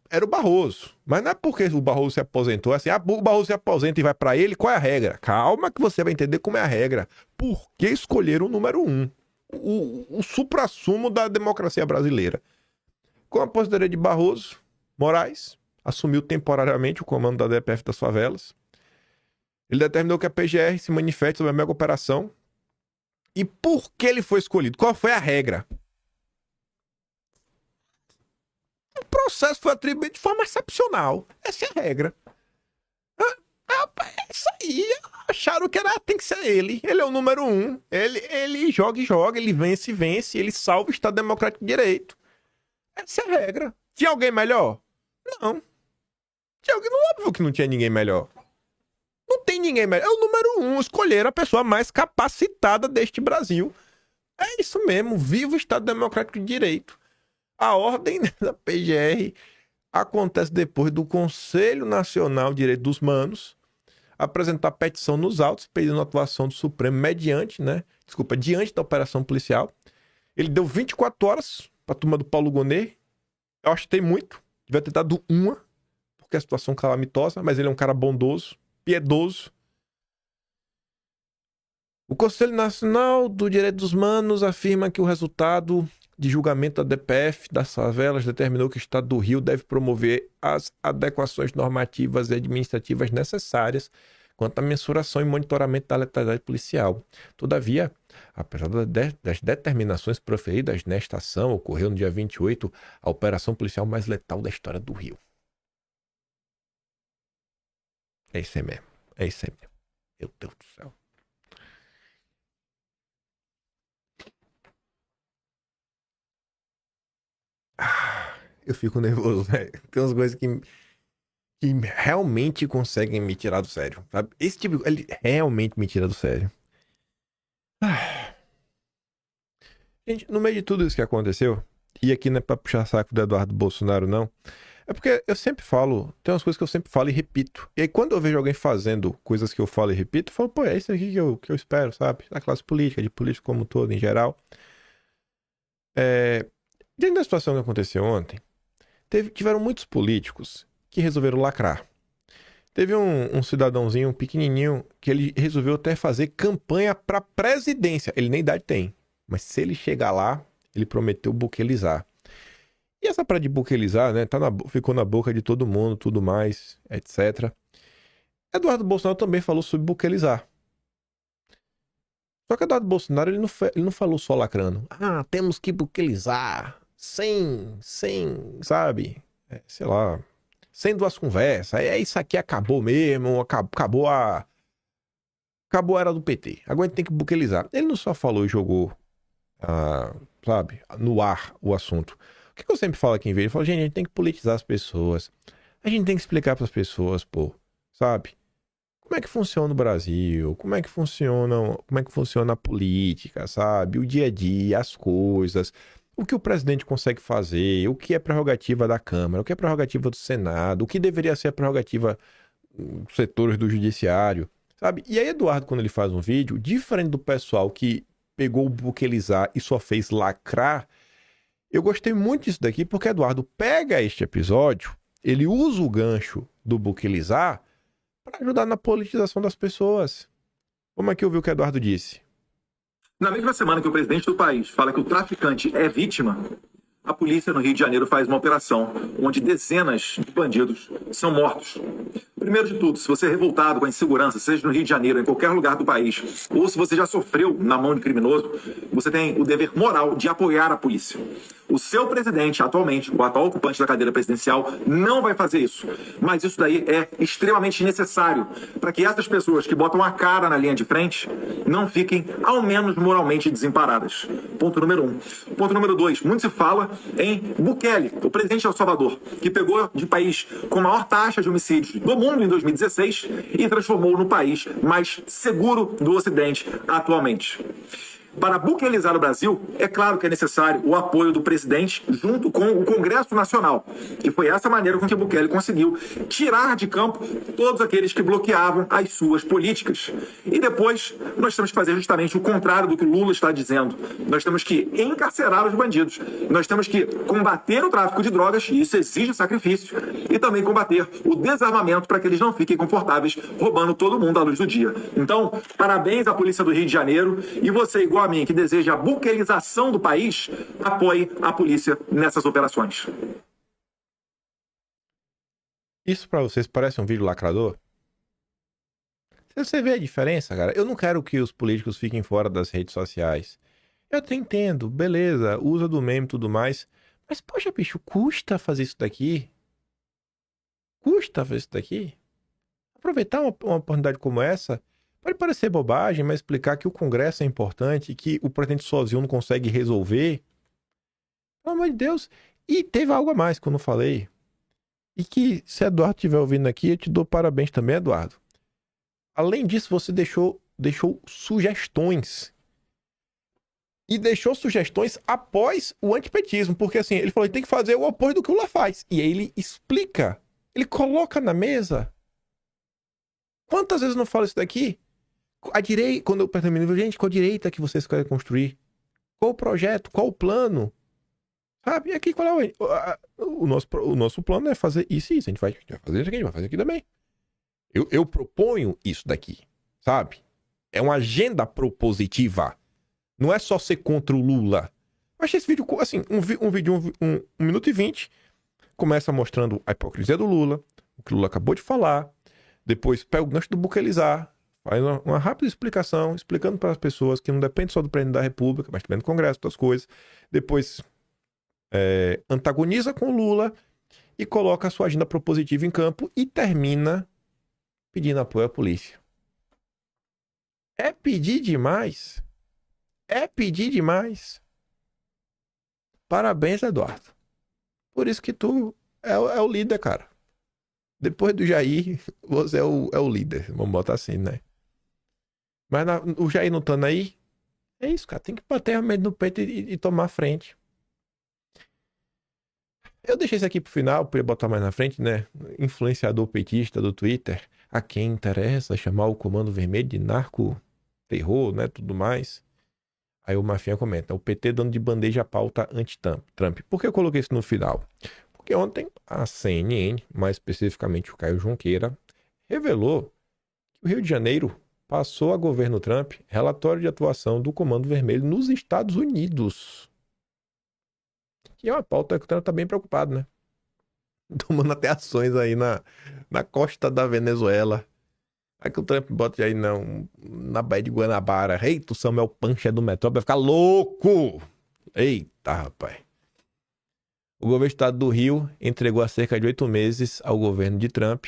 Era o Barroso. Mas não é porque o Barroso se aposentou, assim, o Barroso se aposenta e vai pra ele, qual é a regra? Calma que você vai entender como é a regra. Por que escolheram o número 1? O suprassumo da democracia brasileira. Com a aposentadoria de Barroso, Moraes assumiu temporariamente o comando da DPF das favelas. Ele determinou que a PGR se manifeste sobre a mega operação. E por que ele foi escolhido? Qual foi a regra? O processo foi atribuído de forma excepcional. Essa é a regra. É isso aí. Acharam que tem que ser ele. Ele é o número 1. Ele joga e joga, ele vence e vence, ele salva o Estado Democrático de Direito. Essa é a regra. Tinha alguém melhor? Não. Tinha alguém, óbvio que não tinha ninguém melhor. Não tem ninguém melhor. É o número 1. Escolheram a pessoa mais capacitada deste Brasil. É isso mesmo. Viva o Estado Democrático de Direito. A ordem da PGR acontece depois do Conselho Nacional de Direitos dos Humanos apresentar petição nos autos pedindo a atuação do Supremo diante da operação policial. Ele deu 24 horas para a turma do Paulo Gonet. Eu acho que tem muito. Devia ter dado uma, porque é a situação calamitosa, mas ele é um cara bondoso, piedoso. O Conselho Nacional do Direito dos Humanos afirma que o resultado de julgamento da DPF das favelas determinou que o Estado do Rio deve promover as adequações normativas e administrativas necessárias quanto à mensuração e monitoramento da letalidade policial. Todavia, apesar das determinações proferidas nesta ação, ocorreu no dia 28 a operação policial mais letal da história do Rio. É isso aí mesmo. É isso aí mesmo. Meu Deus do céu. Eu fico nervoso, velho. Tem umas coisas que realmente conseguem me tirar do sério, sabe? Esse tipo de... ele realmente me tira do sério. Gente, no meio de tudo isso que aconteceu, e aqui não é pra puxar saco do Eduardo Bolsonaro, não, é porque eu sempre falo, tem umas coisas que eu sempre falo e repito. E aí quando eu vejo alguém fazendo coisas que eu falo e repito, eu falo, pô, é isso aqui que eu espero, sabe? Da classe política, de político como um todo, em geral. Dentro da situação que aconteceu ontem, tiveram muitos políticos que resolveram lacrar. Teve um cidadãozinho pequenininho que ele resolveu até fazer campanha para presidência. Ele nem idade tem, mas se ele chegar lá, ele prometeu buquelizar. E essa parada de buquelizar, né, ficou na boca de todo mundo, tudo mais, etc. Eduardo Bolsonaro também falou sobre buquelizar. Só que Eduardo Bolsonaro, ele não falou só lacrando. Ah, temos que buquelizar. Sem, sabe? Sei lá. Sem duas conversas. Isso aqui acabou mesmo. Acabou a era do PT. Agora a gente tem que buquelizar. Ele não só falou e jogou, sabe, no ar o assunto. O que eu sempre falo aqui em vez? Eu falo, gente, a gente tem que politizar as pessoas. A gente tem que explicar para as pessoas, pô, sabe? Como é que funciona o Brasil? Como é que funciona a política, sabe? O dia a dia, as coisas, o que o presidente consegue fazer, o que é prerrogativa da Câmara, o que é prerrogativa do Senado, o que deveria ser a prerrogativa dos setores do Judiciário, sabe? E aí, Eduardo, quando ele faz um vídeo, diferente do pessoal que pegou o buquelizar e só fez lacrar, eu gostei muito disso daqui, porque Eduardo pega este episódio, ele usa o gancho do buquelizar para ajudar na politização das pessoas. Vamos aqui ouvir o que Eduardo disse. Na mesma semana que o presidente do país fala que o traficante é vítima, a polícia no Rio de Janeiro faz uma operação onde dezenas de bandidos são mortos. Primeiro de tudo, se você é revoltado com a insegurança, seja no Rio de Janeiro, em qualquer lugar do país, ou se você já sofreu na mão de criminoso, você tem o dever moral de apoiar a polícia. O seu presidente, atualmente, o atual ocupante da cadeira presidencial, não vai fazer isso. Mas isso daí é extremamente necessário para que essas pessoas que botam a cara na linha de frente não fiquem, ao menos, moralmente desamparadas. Ponto número 1. Ponto número 2. Muito se fala em Bukele, o presidente de El Salvador, que pegou de país com a maior taxa de homicídios do mundo em 2016 e transformou no país mais seguro do Ocidente atualmente. Para buquelizar o Brasil, é claro que é necessário o apoio do presidente junto com o Congresso Nacional. E foi essa maneira com que Bukele conseguiu tirar de campo todos aqueles que bloqueavam as suas políticas. E depois, nós temos que fazer justamente o contrário do que o Lula está dizendo. Nós temos que encarcerar os bandidos. Nós temos que combater o tráfico de drogas, e isso exige sacrifício, e também combater o desarmamento para que eles não fiquem confortáveis roubando todo mundo à luz do dia. Então, parabéns à Polícia do Rio de Janeiro, e você, igual a mim, que deseja a buquelização do país, apoie a polícia nessas operações. Isso pra vocês parece um vídeo lacrador? Você vê a diferença, cara? Eu não quero que os políticos fiquem fora das redes sociais. Eu até entendo, beleza, usa do meme e tudo mais. Mas, poxa, bicho, custa fazer isso daqui? Custa fazer isso daqui? Aproveitar uma oportunidade como essa... Pode parecer bobagem, mas explicar que o Congresso é importante e que o presidente sozinho não consegue resolver. Pelo amor de Deus. E teve algo a mais que eu não falei. E que, se Eduardo estiver ouvindo aqui, eu te dou parabéns também, Eduardo. Além disso, você deixou sugestões. E deixou sugestões após o antipetismo. Porque assim, ele falou que tem que fazer o oposto do que o Lula faz. E aí ele explica. Ele coloca na mesa. Quantas vezes eu não falo isso daqui? A direita, quando eu pergunto, gente, qual direita que vocês querem construir? Qual o projeto? Qual o plano? Sabe? E aqui, qual é o nosso plano é fazer isso e isso. A gente vai fazer isso aqui, a gente vai fazer aqui também. Eu proponho isso daqui, sabe? É uma agenda propositiva. Não é só ser contra o Lula. Eu achei esse vídeo, assim, um vídeo 1 minuto e 20, começa mostrando a hipocrisia do Lula, o que o Lula acabou de falar, depois pega o gancho do buquelizar, faz uma rápida explicação, explicando para as pessoas que não depende só do presidente da República, mas também do Congresso, das coisas. Depois antagoniza com o Lula e coloca a sua agenda propositiva em campo e termina pedindo apoio à polícia. É pedir demais. É pedir demais. Parabéns, Eduardo. Por isso que tu é o líder, cara. Depois do Jair, você é o líder. Vamos botar assim, né? Mas o Jair não estando aí, é isso, cara. Tem que bater a mão no peito e tomar a frente. Eu deixei isso aqui pro final, pra botar mais na frente, né? Influenciador petista do Twitter. A quem interessa chamar o Comando Vermelho de narco-terror, né? Tudo mais. Aí o Mafinha comenta, o PT dando de bandeja a pauta anti-Trump. Por que eu coloquei isso no final? Porque ontem a CNN, mais especificamente o Caio Junqueira, revelou que o Rio de Janeiro passou a governo Trump relatório de atuação do Comando Vermelho nos Estados Unidos. Que é uma pauta que o Trump está bem preocupado, né? Tomando até ações aí na costa da Venezuela. Aí que o Trump bota aí na Baía de Guanabara. Eita, o Samuel Pancha do Metrópole vai ficar louco! Eita, rapaz. O governo do estado do Rio entregou há cerca de 8 meses ao governo de Trump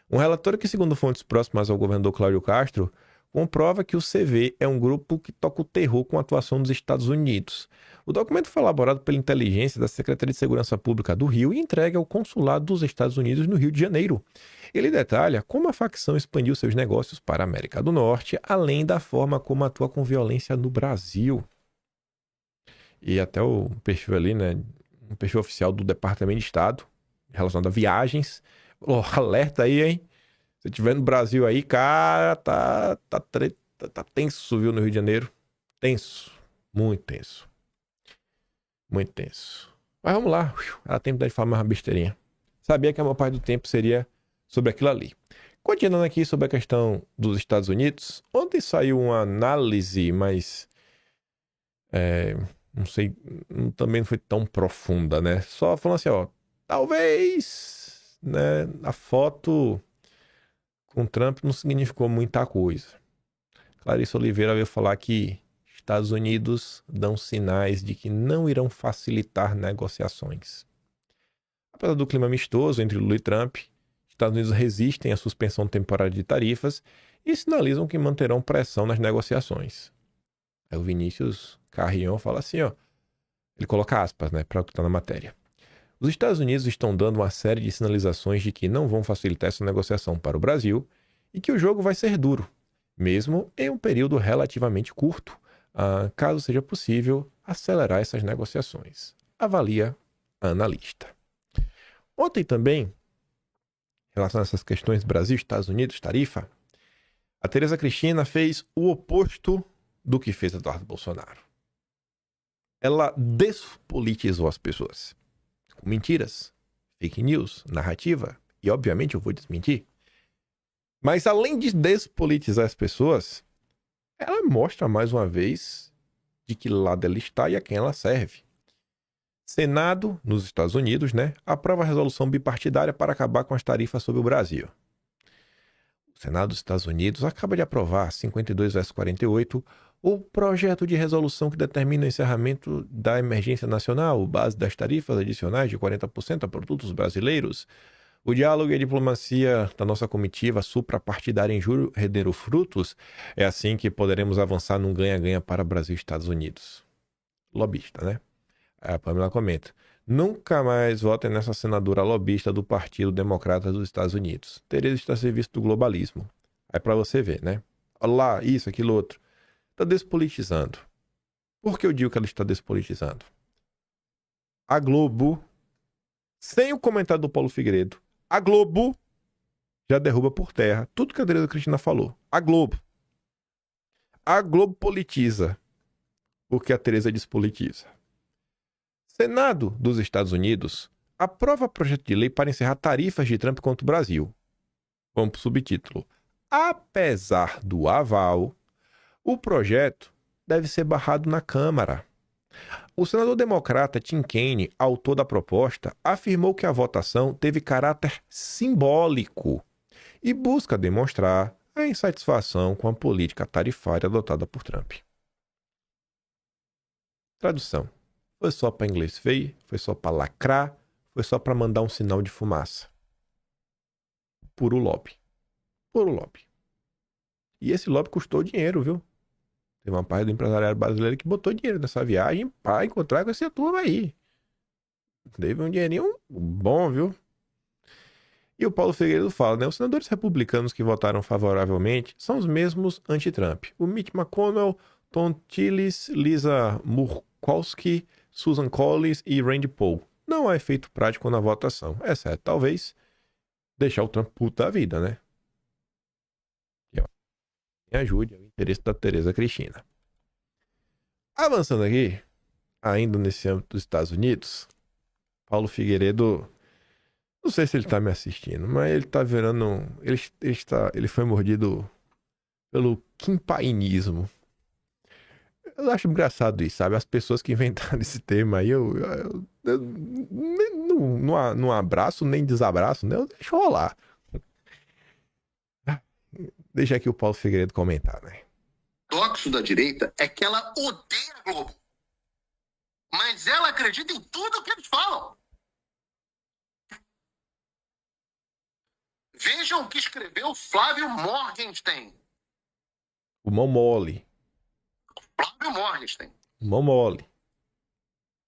um relatório que, segundo fontes próximas ao governador Cláudio Castro, comprova que o CV é um grupo que toca o terror com a atuação dos Estados Unidos. O documento foi elaborado pela inteligência da Secretaria de Segurança Pública do Rio e entregue ao consulado dos Estados Unidos no Rio de Janeiro. Ele detalha como a facção expandiu seus negócios para a América do Norte, além da forma como atua com violência no Brasil. E até o perfil ali, né? Um perfil oficial do Departamento de Estado, relacionado a viagens. Oh, alerta aí, hein? Se estiver no Brasil aí, cara, tá tenso, viu, no Rio de Janeiro. Tenso. Muito tenso. Muito tenso. Mas vamos lá. Ela tem que falar mais uma besteirinha. Sabia que a maior parte do tempo seria sobre aquilo ali. Continuando aqui sobre a questão dos Estados Unidos, ontem saiu uma análise, mas não sei, também não foi tão profunda, né? Só falando assim, ó, talvez, né, a foto com Trump não significou muita coisa. Clarice Oliveira veio falar que Estados Unidos dão sinais de que não irão facilitar negociações. Apesar do clima amistoso entre Lula e Trump, Estados Unidos resistem à suspensão temporária de tarifas e sinalizam que manterão pressão nas negociações. Aí o Vinícius Carrion fala assim, ó, ele coloca aspas, né, para o que está na matéria. Os Estados Unidos estão dando uma série de sinalizações de que não vão facilitar essa negociação para o Brasil e que o jogo vai ser duro, mesmo em um período relativamente curto, caso seja possível acelerar essas negociações. Avalia a analista. Ontem também, em relação a essas questões Brasil, Estados Unidos, tarifa, a Tereza Cristina fez o oposto do que fez Eduardo Bolsonaro. Ela despolitizou as pessoas. Com mentiras, fake news, narrativa, e obviamente eu vou desmentir. Mas além de despolitizar as pessoas, ela mostra mais uma vez de que lado ela está e a quem ela serve. Senado, nos Estados Unidos, aprova a resolução bipartidária para acabar com as tarifas sobre o Brasil. O Senado dos Estados Unidos acaba de aprovar, 52/48, o projeto de resolução que determina o encerramento da emergência nacional, base das tarifas adicionais de 40% a produtos brasileiros. O diálogo e a diplomacia da nossa comitiva suprapartidária em julho renderam frutos. É assim que poderemos avançar num ganha-ganha para Brasil e Estados Unidos. Lobista, né? A Pamela comenta. Nunca mais votem nessa senadora lobista do Partido Democrata dos Estados Unidos. Tereza está a serviço do globalismo. Aí para você ver, né? Olha lá, isso, aquilo, outro. Está despolitizando. Por que eu digo que ela está despolitizando? A Globo, sem o comentário do Paulo Figueiredo, a Globo já derruba por terra tudo que a Tereza Cristina falou. A Globo politiza o que a Tereza despolitiza. Senado dos Estados Unidos aprova projeto de lei para encerrar tarifas de Trump contra o Brasil. Vamos para o subtítulo. Apesar do aval, o projeto deve ser barrado na Câmara. O senador democrata Tim Kaine, autor da proposta, afirmou que a votação teve caráter simbólico e busca demonstrar a insatisfação com a política tarifária adotada por Trump. Tradução. Foi só para inglês feio, foi só para lacrar, foi só para mandar um sinal de fumaça. Puro lobby. Puro lobby. E esse lobby custou dinheiro, viu? Teve uma parte do empresariado brasileiro que botou dinheiro nessa viagem para encontrar com essa turma aí. Teve um dinheirinho bom, viu? E o Paulo Figueiredo fala, os senadores republicanos que votaram favoravelmente são os mesmos anti-Trump. O Mitch McConnell, Tom Tillis, Lisa Murkowski, Susan Collins e Rand Paul. Não há efeito prático na votação, exceto, talvez, deixar o Trump puto da vida, né? E, ó, me ajude, é o interesse da Tereza Cristina. Avançando aqui, ainda nesse âmbito dos Estados Unidos, Paulo Figueiredo, não sei se ele tá me assistindo, mas ele tá virando, ele foi mordido pelo quimpainismo. Eu acho engraçado isso, sabe? As pessoas que inventaram esse tema aí, eu não abraço nem desabraço, né? Eu deixo rolar. Deixa aqui o Paulo Figueiredo comentar, né? O paradoxo da direita é que ela odeia a Globo. Mas ela acredita em tudo que eles falam. Vejam o que escreveu Flávio Morgenstern. O Momole. Flávio Morgenstern. Momole.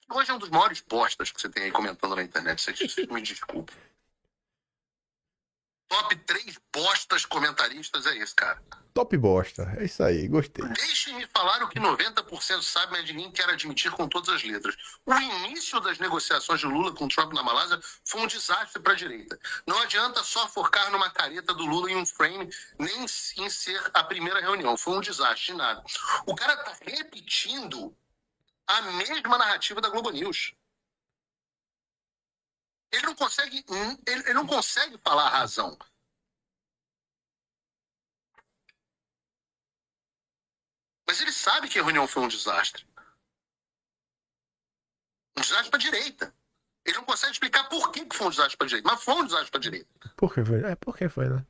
Hoje é um dos maiores postas que você tem aí comentando na internet. Vocês me desculpem. Top 3 postas comentaristas é esse, cara. Top bosta. É isso aí, gostei. Deixem-me falar o que 90% sabe, mas ninguém quer admitir com todas as letras. O início das negociações de Lula com Trump na Malásia foi um desastre para a direita. Não adianta só focar numa careta do Lula em um frame, nem em ser a primeira reunião. Foi um desastre, de nada. O cara tá repetindo a mesma narrativa da Globo News. Ele não consegue falar a razão. Mas ele sabe que a reunião foi um desastre. Um desastre para a direita. Ele não consegue explicar por que foi um desastre para a direita. Mas foi um desastre para a direita. Por que foi? Por que foi, né?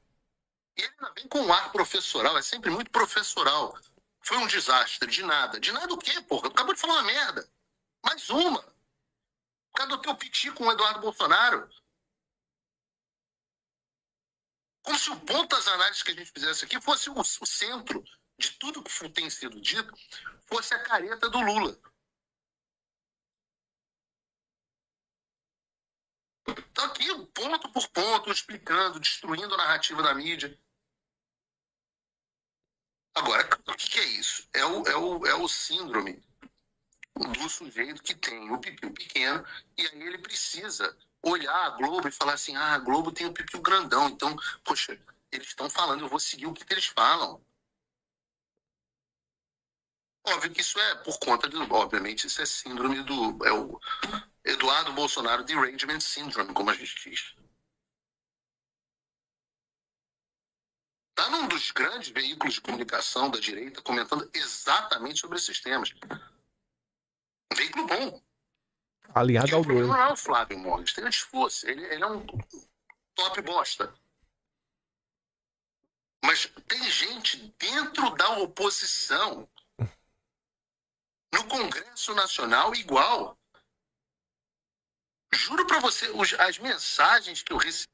E ele ainda vem com um ar professoral, é sempre muito professoral. Foi um desastre, de nada. De nada o quê, porra? Tu acabou de falar uma merda. Mais uma. Por causa do teu piti com o Eduardo Bolsonaro. Como se o ponto das análises que a gente fizesse aqui fosse o centro de tudo que tem sido dito, fosse a careta do Lula. Então aqui, ponto por ponto, explicando, destruindo a narrativa da mídia. Agora, o que é isso? É o síndrome do sujeito que tem o pipiu pequeno e aí ele precisa olhar a Globo e falar assim, a Globo tem o pipiu grandão, então, poxa, eles estão falando, eu vou seguir o que eles falam. Óbvio que isso é por conta obviamente, isso é síndrome é o Eduardo Bolsonaro Derangement Syndrome, como a gente diz. Está num dos grandes veículos de comunicação da direita comentando exatamente sobre esses temas. Um veículo bom. Aliado ao O problema Lula. não é o Flávio Morris, antes fosse. Ele é um top bosta. Mas tem gente dentro da oposição, no Congresso Nacional, igual. Juro pra você, as mensagens que eu recebi.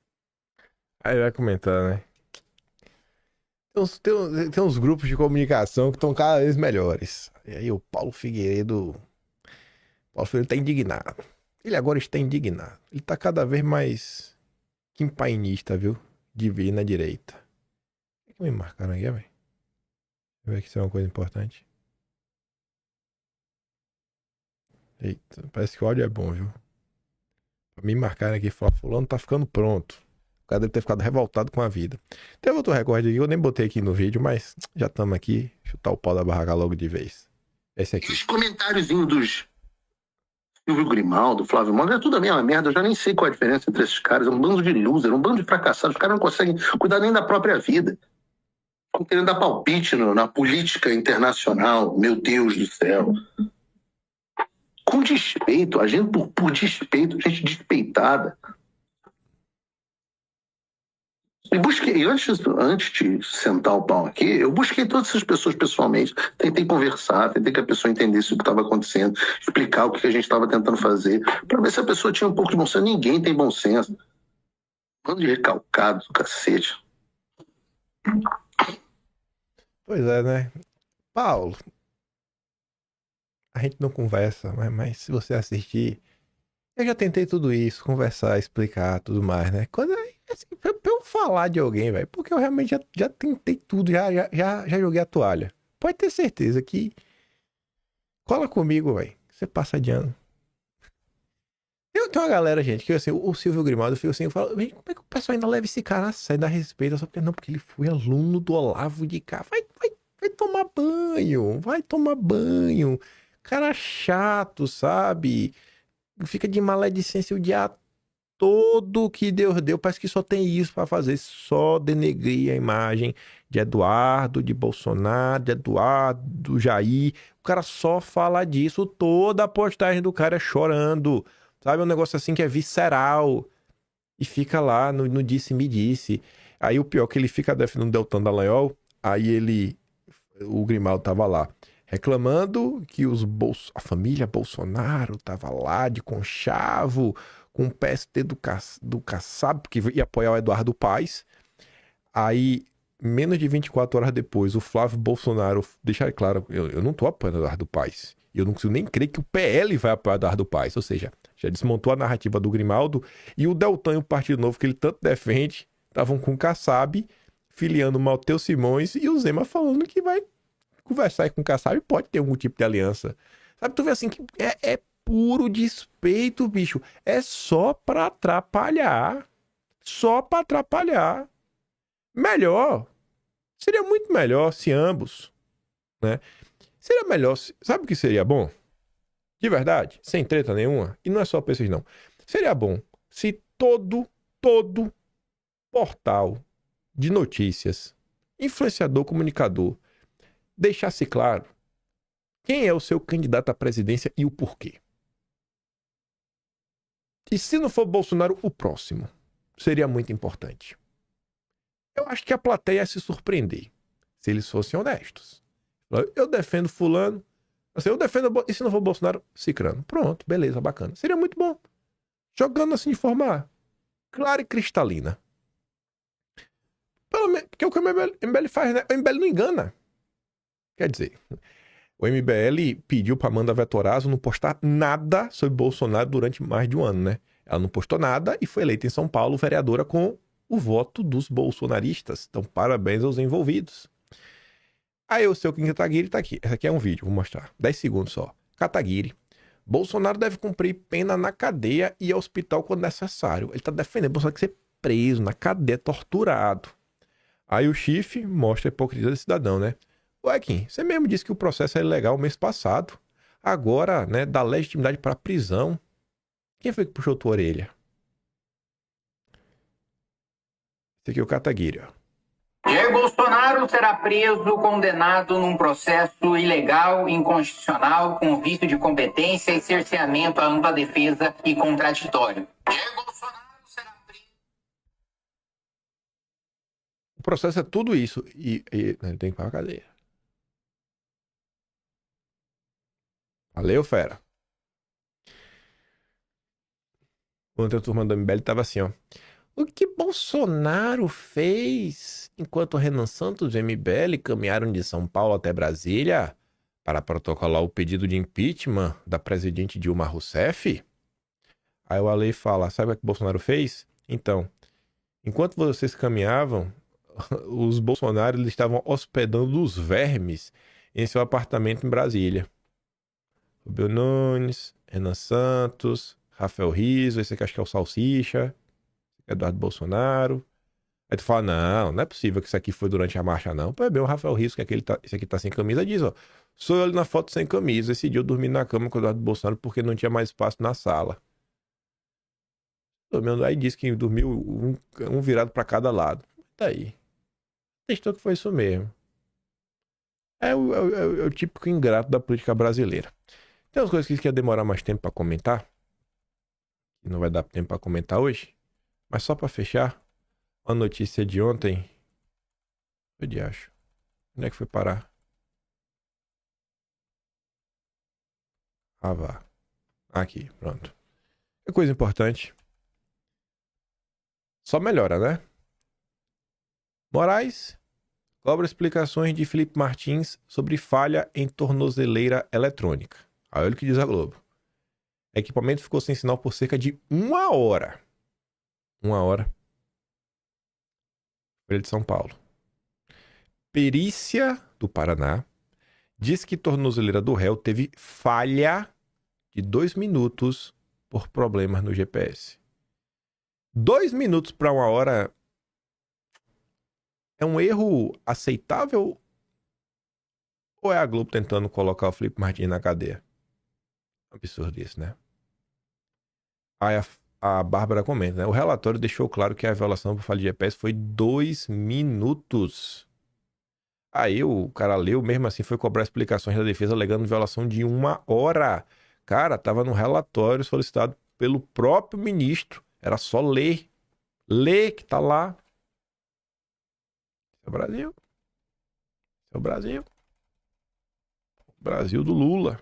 Aí vai comentar, né? Tem uns grupos de comunicação que estão cada vez melhores. E aí o Paulo Figueiredo tá indignado. Ele agora está indignado. Ele tá cada vez mais quimpainista, viu? De vir na direita. O que me marcaram aqui, velho? Deixa eu ver que isso é uma coisa importante. Eita, parece que o áudio é bom, viu? Pra me marcarem aqui e falar, fulano tá ficando pronto. O cara deve ter ficado revoltado com a vida. Teve outro recorde aqui, eu nem botei aqui no vídeo, mas já estamos aqui. Chutar o pau da barraca logo de vez. Esse E aqui. os comentáriozinhos dos Silvio Grimaldo, Flávio Moura, é tudo a mesma merda. Eu já nem sei qual a diferença entre esses caras. É um bando de loser, um bando de fracassados. Os caras não conseguem cuidar nem da própria vida. Estão querendo dar palpite na política internacional. Meu Deus do céu. Com despeito, agindo por despeito, gente despeitada. E busquei, antes de sentar o pau aqui, eu busquei todas essas pessoas pessoalmente, tentei conversar, tentei que a pessoa entendesse o que estava acontecendo, explicar o que a gente estava tentando fazer, para ver se a pessoa tinha um pouco de bom senso. Ninguém tem bom senso. Bando de recalcado do cacete. Pois é, né? Paulo, a gente não conversa, mas se você assistir, eu já tentei tudo isso, conversar, explicar, tudo mais, né? Quando assim, pra eu falar de alguém, velho, porque eu realmente já tentei tudo, já joguei a toalha. Pode ter certeza que cola comigo, velho. Você passa de ano. Tem uma galera, gente, que assim, o Silvio Grimaldo, eu fico assim, eu falo, gente, como é que o pessoal ainda leva esse cara a sério, dá respeito, só porque não, porque ele foi aluno do Olavo de Cá. Vai tomar banho, vai tomar banho. Cara chato, sabe? Fica de maledicência o dia todo que Deus deu, parece que só tem isso pra fazer, só denegrir a imagem de Eduardo, de Bolsonaro, de Eduardo, do Jair. O cara só fala disso, toda a postagem do cara é chorando, sabe? É um negócio assim que é visceral e fica lá no disse-me-disse. Aí o pior é que ele fica defendendo o Deltan Dallagnol, aí o Grimaldo tava lá reclamando que a família Bolsonaro tava lá de conchavo com o PST do Kassab, porque ia apoiar o Eduardo Paes. Aí, menos de 24 horas depois, o Flávio Bolsonaro, deixar claro, eu não tô apoiando o Eduardo Paes. Eu não consigo nem crer que o PL vai apoiar o Eduardo Paes. Ou seja, já desmontou a narrativa do Grimaldo. E o Deltan e o Partido Novo, que ele tanto defende, estavam com o Kassab, filiando o Matheus Simões, e o Zema falando que vai conversar com o Kassab, pode ter algum tipo de aliança. Sabe, tu vê assim que é puro despeito, bicho. É só pra atrapalhar. Só pra atrapalhar. Melhor. Seria muito melhor se ambos, né? Seria melhor, sabe o que seria bom? De verdade, sem treta nenhuma. E não é só pra esses não. Seria bom se todo portal de notícias, influenciador, comunicador, deixasse claro quem é o seu candidato à presidência e o porquê. E se não for Bolsonaro, o próximo. Seria muito importante. Eu acho que a plateia ia se surpreender se eles fossem honestos. Eu defendo fulano, assim, eu defendo, e se não for Bolsonaro, Cicrano. Pronto, beleza, bacana. Seria muito bom. Jogando assim de forma clara e cristalina. Pelo menos, porque é o que o MBL faz, né? O MBL não engana. Quer dizer, o MBL pediu pra Amanda Vettorazzo não postar nada sobre Bolsonaro durante mais de um ano, né? Ela não postou nada e foi eleita em São Paulo vereadora com o voto dos bolsonaristas. Então, parabéns aos envolvidos. Aí o seu Kim Kataguiri tá aqui. Esse aqui é um vídeo, vou mostrar. 10 segundos só. Kataguiri. Bolsonaro deve cumprir pena na cadeia e ao hospital quando necessário. Ele tá defendendo Bolsonaro que ser preso na cadeia, torturado. Aí o Chifre mostra a hipocrisia do cidadão, né? Ué, Kim, você mesmo disse que o processo é ilegal mês passado. Agora, né, dá legitimidade para prisão. Quem foi que puxou tua orelha? Esse aqui é o Kataguiri, ó. Jair Bolsonaro será preso, condenado num processo ilegal, inconstitucional, com vício de competência e cerceamento à ampla defesa e contraditório. Jair Bolsonaro será preso. O processo é tudo isso e ele tem que ir pra cadeia. Valeu, fera. Ontem a turma do MBL tava assim, ó. O que Bolsonaro fez enquanto Renan Santos e MBL caminharam de São Paulo até Brasília para protocolar o pedido de impeachment da presidente Dilma Rousseff? Aí o Ale fala, sabe o que Bolsonaro fez? Então, enquanto vocês caminhavam, os Bolsonaros estavam hospedando os vermes em seu apartamento em Brasília. Rubio Nunes, Renan Santos, Rafael Rizzo, esse aqui acho que é o Salsicha, Eduardo Bolsonaro. Aí tu fala, não é possível que isso aqui foi durante a marcha, não. Pô, é bem o Rafael Rizzo, que esse aqui tá sem camisa, diz, ó. Sou eu ali na foto sem camisa. Esse dia eu dormi na cama com o Eduardo Bolsonaro porque não tinha mais espaço na sala. Aí diz que dormiu um virado pra cada lado. Daí. Testou que foi isso mesmo. É o típico ingrato da política brasileira. Tem umas coisas que ia demorar mais tempo pra comentar. E não vai dar tempo pra comentar hoje. Mas só pra fechar, uma notícia de ontem. Eu acho. Onde é que foi parar? Ah, vá. Aqui, pronto. É coisa importante. Só melhora, né? Moraes cobra explicações de Felipe Martins sobre falha em tornozeleira eletrônica. Aí olha o que diz a Globo. O equipamento ficou sem sinal por cerca de 1 hora. 1 hora. Folha de São Paulo. Perícia do Paraná diz que tornozeleira do réu teve falha de 2 minutos por problemas no GPS. 2 minutos para 1 hora é um erro aceitável ou é a Globo tentando colocar o Felipe Martins na cadeia? Absurdo isso, né? Aí a Bárbara comenta, né? O relatório deixou claro que a violação por falha de GPS foi 2 minutos. Aí o cara leu, mesmo assim foi cobrar explicações da defesa alegando violação de 1 hora. Cara, tava no relatório solicitado pelo próprio ministro. Era só ler. Ler que tá lá. Esse é o Brasil. Esse é o Brasil. O Brasil do Lula.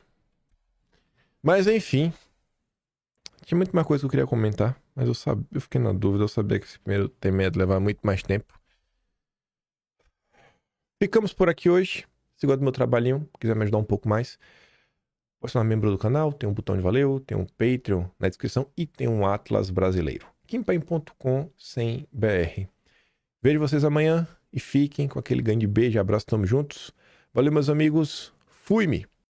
Mas enfim. Tinha muito mais coisa que eu queria comentar. Mas eu fiquei na dúvida. Eu sabia que esse primeiro tema ia levar muito mais tempo. Ficamos por aqui hoje. Se gosta do meu trabalhinho, quiser me ajudar um pouco mais, pode ser membro do canal, tem um botão de valeu, tem um Patreon na descrição e tem um Atlas brasileiro. Kimpaim.com/br. Vejo vocês amanhã e fiquem com aquele grande beijo e abraço, tamo juntos. Valeu, meus amigos. Fui-me!